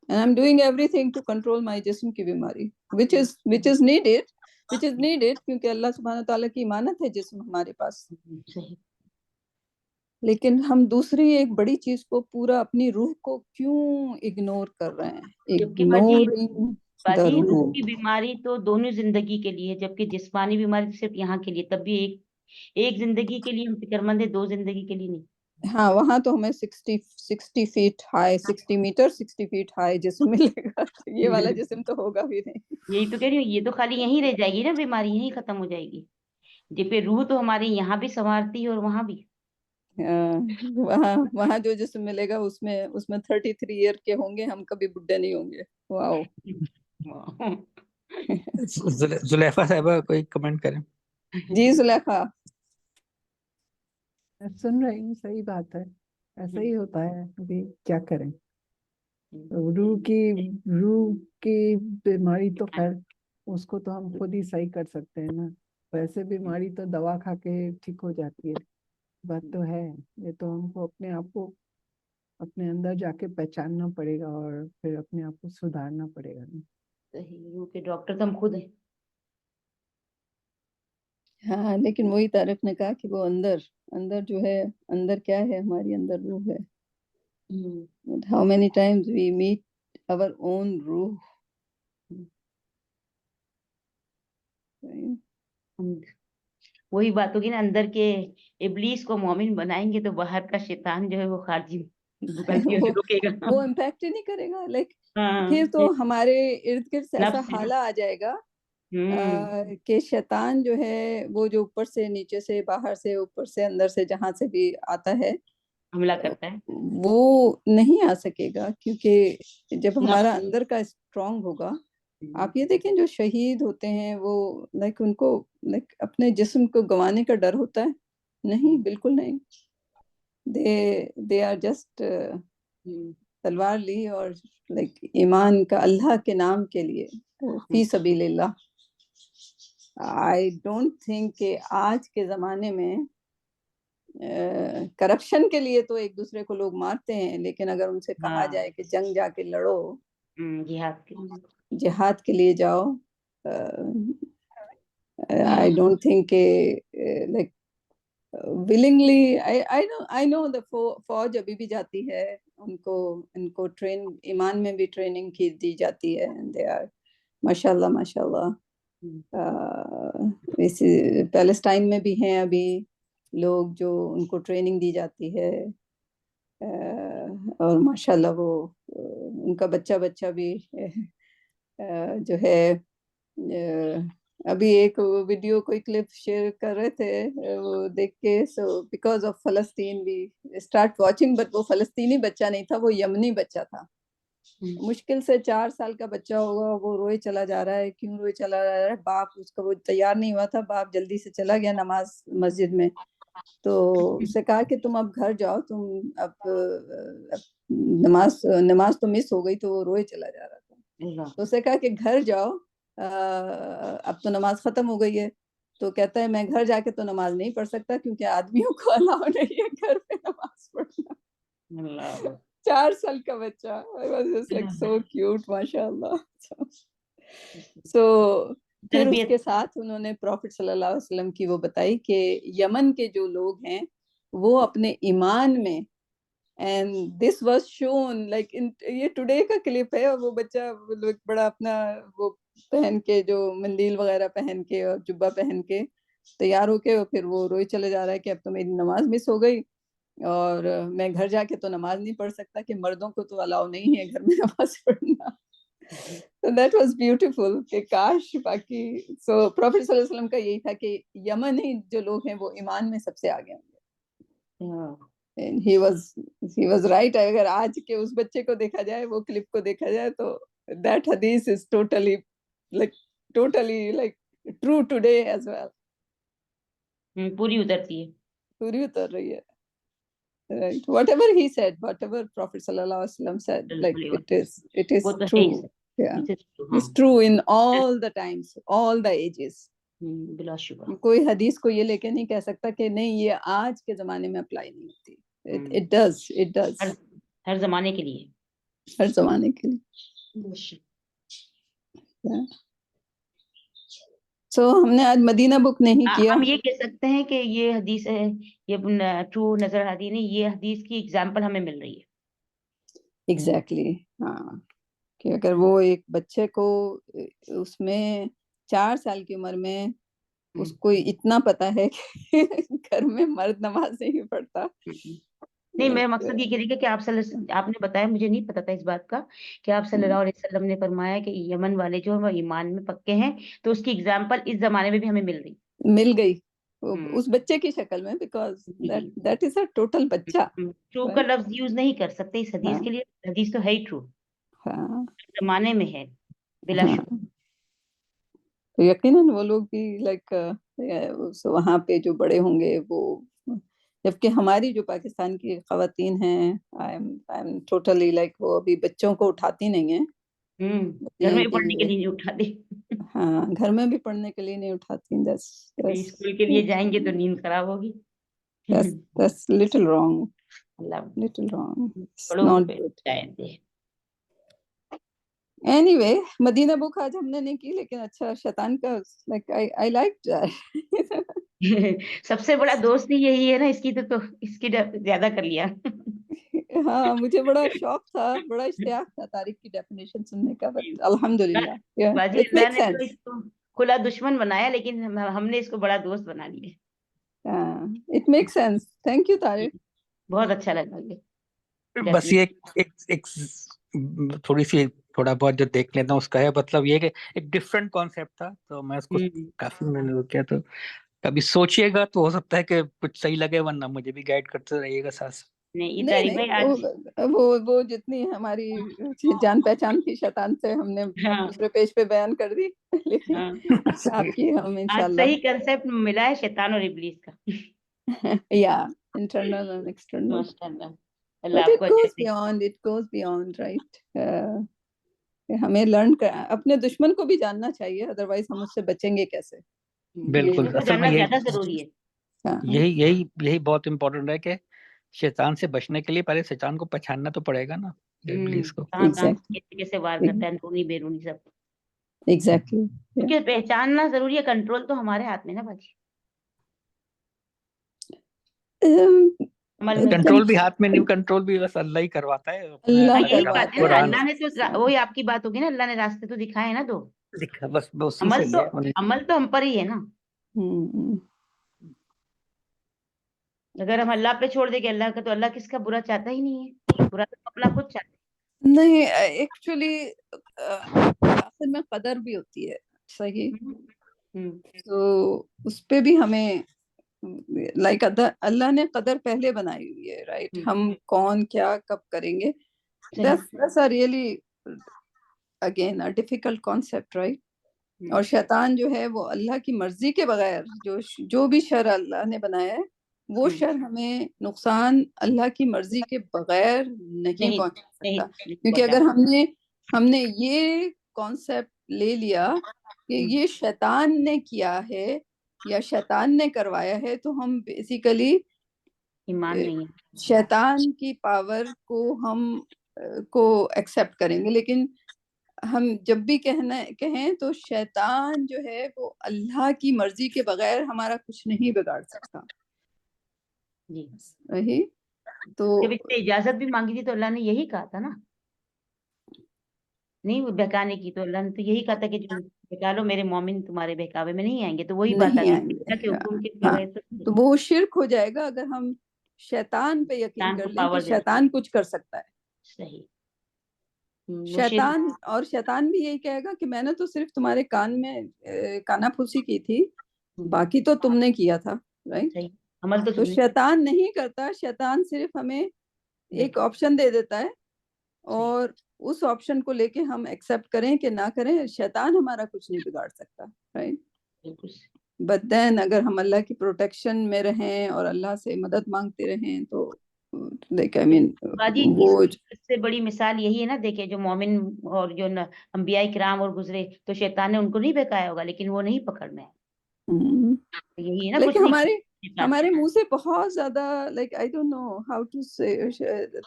And I'm doing everything to control my جسم کی بیماری, which is needed کیونکہ اللہ سبحانہ تعالیٰ کی امانت ہے جسم ہمارے پاس. لیکن ہم دوسری ایک بڑی چیز کو پورا اپنی روح کو کیوں اگنور کر رہے ہیں, ignoring the روح روح. کی بیماری تو دونوں زندگی کے لیے, جبکہ جسمانی بیماری صرف یہاں کے لیے, تب بھی ایک زندگی کے لیے ہم فکر مند ہیں, 2 زندگی کے لیے نہیں. ہاں وہاں تو ہمیں 60 feet high, 60 metre 60 feet high جسم ملے گا, یہ والا جسم تو ہوگا بھی نہیں. یہی تو کہہ رہی ہوں, یہ تو خالی یہیں رہ جائے گی نا, بیماری یہیں ختم ہو جائے گی. جب پھر روح تو ہماری یہاں بھی سنوارتی ہے اور وہاں بھی. وہاں جو جسم ملے گا اس میں 33 ایئر کے ہوں گے, ہم کبھی بڈھے نہیں ہوں گے. واو. زلیخا صاحبہ کوئی کمنٹ کریں. جی زلیخا. سن رہی ہوں, صحیح بات ہے, ایسا ہی ہوتا ہے, ابھی کیا کریں. روح کی بیماری تو خیر اس کو تو ہم خود ہی صحیح کر سکتے ہیں نا, ویسے بیماری تو دوا کھا کے ٹھیک ہو جاتی ہے. بات تو ہے, یہ تو ہم کو اپنے آپ کو اپنے اندر جا کے پہچاننا پڑے گا اور پھر اپنے آپ کو سدھارنا پڑے گا. روح کے ڈاکٹر تو ہم خود ہیں. ہاں لیکن وہی طارق نے کہا کہ وہ اندر جو ہے, اندر کیا ہے, ہماری اندر روح ہے. How many times we meet our own روح. وہی بات ہوگی نا, اندر کے ابلیس کو مومن بنائیں گے تو باہر کا شیطان جو ہے وہ خارجی غلطیوں سے روکے گا, وہ امپیکٹ ہی نہیں کرے گا. لائک پھر تو ہمارے ارد گرد سے ایسا حالہ آ جائے گا کہ شیطان جو ہے وہ جو اوپر سے نیچے سے باہر سے اوپر سے اندر سے جہاں سے بھی آتا ہے حملہ کرتا ہے, وہ نہیں آ سکے گا, کیونکہ جب ہمارا اندر کا اسٹرانگ ہوگا. آپ یہ دیکھیں جو شہید ہوتے ہیں وہ لائک ان کو لائک اپنے جسم کو گنوانے کا ڈر ہوتا ہے, نہیں بالکل نہیں. they are just تلوار لی اور لائک ایمان کا اللہ کے نام کے لیے فی سبیل اللہ. I don't think کہ آج کے زمانے میں کرپشن کے لیے تو ایک دوسرے کو لوگ مارتے ہیں, لیکن اگر ان سے کہا جائے کہ جنگ جا کے لڑو, جہاد کے لیے جاؤ, I don't think کہ like willingly. I know the فوج ابھی بھی جاتی ہے, ان کو ایمان میں بھی ٹریننگ کی دی جاتی ہے. they are ماشاء اللہ پیلسٹائن میں بھی ہیں ابھی لوگ جو ان کو ٹریننگ دی جاتی ہے, اور ماشاءاللہ وہ ان کا بچہ بھی جو ہے. ابھی ایک ویڈیو کوئی کلپ شیئر کر رہے تھے, وہ دیکھ کے سو بیکاز آف فلسطین وی اسٹارٹ واچنگ, بٹ وہ فلسطینی بچہ نہیں تھا, وہ یمنی بچہ تھا. مشکل سے 4 سال کا بچہ ہوگا, وہ روئے چلا جا رہا ہے. کیوں روئے چلا جا رہا ہے؟ باپ اس کا وہ تیار نہیں ہوا تھا, باپ جلدی سے چلا گیا نماز مسجد میں, تو اس سے کہا کہ تم اب گھر جاؤ, تم اب نماز تو مس ہو گئی, تو وہ روئے چلا جا رہا تھا. تو اس سے کہا کہ گھر جاؤ, اب تو نماز ختم ہو گئی ہے. تو کہتا ہے میں گھر جا کے تو نماز نہیں پڑھ سکتا, کیونکہ آدمیوں کو الاؤ نہیں ہے گھر پہ نماز پڑھنا. 4 سال کا بچہ. I was just like so cute, ماشاء اللہ. So پھر اس کے ساتھ انہوں نے پروفٹ صلی اللہ علیہ وسلم کی وہ بتائی کہ یمن کے جو لوگ ہیں وہ اپنے ایمان میں, and this was shown like یہ ٹوڈے کا کلپ ہے, وہ بچہ بڑا اپنا وہ پہن کے جو مندیل وغیرہ پہن کے اور جبہ پہن کے تیار ہو کے, پھر وہ روئے چلے جا رہا ہے کہ اب تو میری نماز مس ہو گئی اور میں گھر جا کے تو نماز نہیں پڑھ سکتا, کہ مردوں کو تو الاؤ نہیں ہے گھر میں نماز پڑھنا. So that was beautiful کہ کاش باقی. So پروفیٹ صلی اللہ علیہ وسلم کا یہی تھا کہ یمنی جو لوگ ہیں وہ ایمان میں سب سے آگے ہوں گے. And he was right. اگر آج کے اس بچے کو دیکھا جائے, وہ کلپ کو دیکھا جائے, تو that hadith is totally like true today as well. پوری اترتی ہے. پوری اتر رہی ہے. Right. Whatever he said, whatever Prophet sallallahu alaihi wasallam said, like it is وہ تو true. ہے. Yeah. ہاں It's true in all the times, all the ages. بلا شبہ. کوئی حدیث کو یہ لے کے نہیں کہہ سکتا کہ نہیں یہ آج کے زمانے میں اپلائی نہیں ہوتی. It does. ہر زمانے کے لیے. ہر زمانے کے لیے. سو ہم نے آج مدینہ بک نہیں کیا. ہم یہ کہہ سکتے ہیں کہ یہ حدیث ہے, یہ ٹرو نظر آتی نہیں, یہ حدیث کی اگزامپل ہمیں مل رہی ہے. ایگزیکٹلی. ہاں, کہ اگر وہ ایک بچے کو اس میں 4 سال کی عمر میں اس کو اتنا پتا ہے کہ گھر میں مرد نماز نہیں پڑھتا. نہیں, میرا مقصد یہ کہہ رہی ہے کہ آپ نے بتایا, مجھے نہیں پتا تھا اس بات کا, کہ آپ صلی اللہ علیہ وسلم نے فرمایا کہ یمن والے جو وہ ایمان میں پکے ہیں, تو اس کی اگزامپل اس زمانے میں بھی ہمیں مل گئی اس بچے کی شکل میں, because that is a total بچہ. ٹرو کا لفظ یوز نہیں کر سکتے اس حدیث کے لیے, حدیث تو ہے ہی ٹرو, زمانے میں ہے بلا شبہ. تو یقیناً وہ لوگ بھی لائک وہاں پہ جو بڑے ہوں گے وہ, جبکہ ہماری جو پاکستان کی خواتین ہیں آئی ایم ٹوٹلی لائک وہ ابھی بچوں کو اٹھاتی نہیں ہیں. گھر میں پڑھنے کے لیے نہیں اٹھاتے. ہاں, گھر میں بھی پڑھنے کے لیے نہیں اٹھاتی. اسکول کے لیے جائیں گے تو نیند خراب ہوگی. That's little wrong. It's not good. Anyway, مدینہ بک آج ہم نے نہیں کی, لیکن اچھا شیطان کا like I liked that. سب سے بڑا دوست ہی یہی ہے نا, اس کی تو اس کی زیادہ کر لیا. ہاں, مجھے بڑا شوق تھا, بڑا اشتیاق تھا تاریخ کی ڈیفینیشن سننے کا, بٹ الحمدللہ باجی اللہ نے تو اس کو کھلا دشمن بنایا, لیکن ہم نے اس کو بڑا دوست بنا لیا. ہاں, it make sense. Thank you Tariq, بہت اچھا لگا یہ. بس یہ ایک تھوڑا بہت جو دیکھ لیتا ہوں اس کا ہے, مطلب یہ کہ ایک ڈفرینٹ کانسیپٹ تھا, تو میں اس کو کافی میں نے کیا, تو کبھی سوچیے گا تو ہو سکتا ہے کہ کچھ صحیح لگے, ورنہ مجھے بھی گائیڈ کرتے رہیے گا ساتھ. نہیں, وہ جتنی ہماری جان پہچان کی شیطان سے ہم نے دوسرے پیج پہ بیان کر دی, لیکن آپ کی ہم انشاءاللہ صحیح کنسپٹ ملا ہے شیطان اور ابلیس کا. یا internal and external. But it goes beyond, right? ہمیں لرن اپنے دشمن کو بھی جاننا چاہیے, ادروائز ہم اس سے بچیں گے کیسے. بالکل, جاننا زیادہ ضروری ہے. یہی بہت امپورٹنٹ ہے کہ شیطان سے بچنے کے لیے پہلے شیطان کو پہچاننا تو پڑے گا نا, ابلیس کو. کیسے وار کرتا ہے, اندرونی بیرونی سب. ایگزیکٹلی, کیونکہ پہچاننا ضروری ہے, کنٹرول تو ہمارے ہاتھ میں نا باجی. کنٹرول بھی ہاتھ میں نہیں, کنٹرول بھی بس اللہ ہی کرواتا ہے. یہی بات ہے نا, اللہ نے تو وہی آپ کی بات ہوگی نا, اللہ نے راستے تو دکھائے نا, دو بس عمل تو ہم پر ہی ہے نا. اگر ہم اللہ پہ چھوڑ دیں گے اللہ کا, تو اللہ کس کا برا چاہتا ہی نہیں ہے, برا تو اپنا خود چاہتا ہے. نہیں, ایکچولی اصل میں قدر بھی ہوتی ہے, صحیح. تو اس پہ بھی ہمیں لائک اللہ نے قدر پہلے بنائی ہوئی ہے, رائٹ. ہم کون کیا کب کریں گے, that's a really again a difficult concept, right. اور شیطان جو ہے وہ اللہ کی مرضی کے بغیر جو بھی شر اللہ نے بنایا ہے, وہ شر ہمیں نقصان اللہ کی مرضی کے بغیر نہیں پہنچا سکتا. کیونکہ اگر ہم نے یہ کانسیپٹ لے لیا کہ یہ شیطان نے کیا ہے یا شیطان نے کروایا ہے, تو ہم بیسیکلی ایمان نہیں, شیطان کی پاور کو ہم کو ایکسیپٹ کریں گے. لیکن ہم جب بھی کہیں تو شیطان جو ہے وہ اللہ کی مرضی کے بغیر ہمارا کچھ نہیں بگاڑ سکتا. وہی تو جب اس نے اجازت بھی مانگی تھی تو اللہ نے یہی کہا تھا نا, نہیں وہ بہکانے کی, تو اللہ نے تو یہی کہا تھا کہ جو بہکا لو, میرے مومن تمہارے بہکاوے میں نہیں آئیں گے. تو وہی بات آتی ہے کہ حکم کے بغیر تو وہ شرک ہو جائے گا اگر ہم شیطان پہ یقین کر لیں کہ شیطان کچھ کر سکتا ہے. صحیح. شیطان بھی یہی کہے گا کہ میں نے تو صرف تمہارے کان میں کانا پھوسی کی تھی, باقی تو تم نے کیا تھا, رائٹ. عمل تو تو شیطان نہیں کرتا, شیطان صرف ہمیں ایک آپشن دے دیتا ہے اور اس آپشن کو لے کے ہم ایکسیپٹ کریں کہ نہ کریں, شیطان ہمارا کچھ نہیں بگاڑ سکتا, رائٹ. بالکل بٹ دین اگر ہم اللہ کی پروٹیکشن میں رہیں اور اللہ سے مدد مانگتے رہیں تو لائک آئی مین باجی وہ اس سے بڑی مثال یہی ہے نا, دیکھیں جو مومن اور جو انبیاء کرام اور گزرے تو شیطان نے ان کو نہیں بہکایا ہوگا, لیکن وہ نہیں پکڑنا ہے. یہی ہے نا, کچھ لیکن نہیں ہمارے منہ سے بہت زیادہ like I don't know how to say,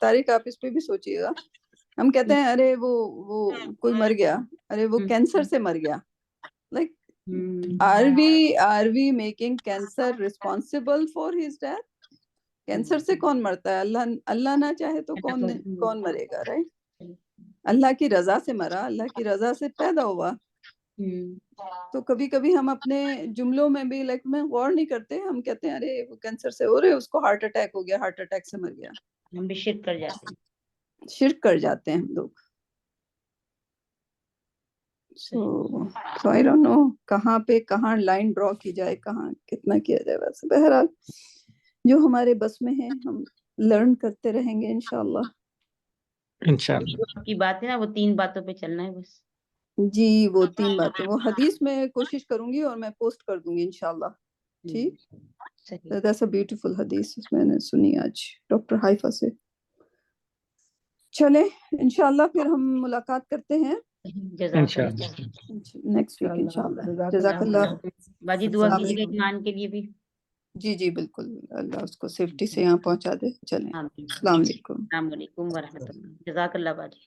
Tariq آپ اس پہ بھی سوچیے گا, ہم کہتے ہیں ارے وہ کوئی مر گیا, ارے وہ کینسر سے مر گیا, like are we making cancer responsible for his death? Cancer سے کون مرتا ہے؟ اللہ نہ چاہے تو کون مرے گا, رائٹ. اللہ کی رضا سے مرا, اللہ کی رضا سے پیدا ہوا. تو کبھی کبھی ہم اپنے جملوں میں بھی لائک میں غور نہیں کرتے, ہم کہتے ہیں ارے وہ کینسر سے ہو رہے, اس کو ہارٹ اٹیک ہو گیا, ہارٹ اٹیک سے مر گیا. ہم بھی شرک کر جاتے ہیں, شرک کر جاتے ہیں ہم لوگ. so I don't know کہاں پہ کہاں لائن ڈرا کی جائے, کہاں کتنا کیا جائے. بس بہرحال جو ہمارے بس میں ہے ہم لرن کرتے رہیں گے انشاءاللہ. انشاءاللہ. کی بات ہے نا, وہ 3 باتوں پہ چلنا ہے بس. جی وہ 3 باتیں, وہ حدیث میں کوشش کروں گی اور میں پوسٹ کر دوں گی انشاءاللہ. ٹھیک, that's a beautiful حدیث میں نے سنی آج ڈاکٹر حائفہ سے. چلے انشاءاللہ پھر ہم ملاقات کرتے ہیں نیکسٹ ویک انشاءاللہ. جزاک اللہ. باجی دعا کیجیے گا ایمان کے لیے بھی. جی جی بالکل, اللہ اس کو سیفٹی سے یہاں پہنچا دے. چلیں, السلام علیکم. السلام علیکم ورحمۃ اللہ. جزاک اللہ باجی.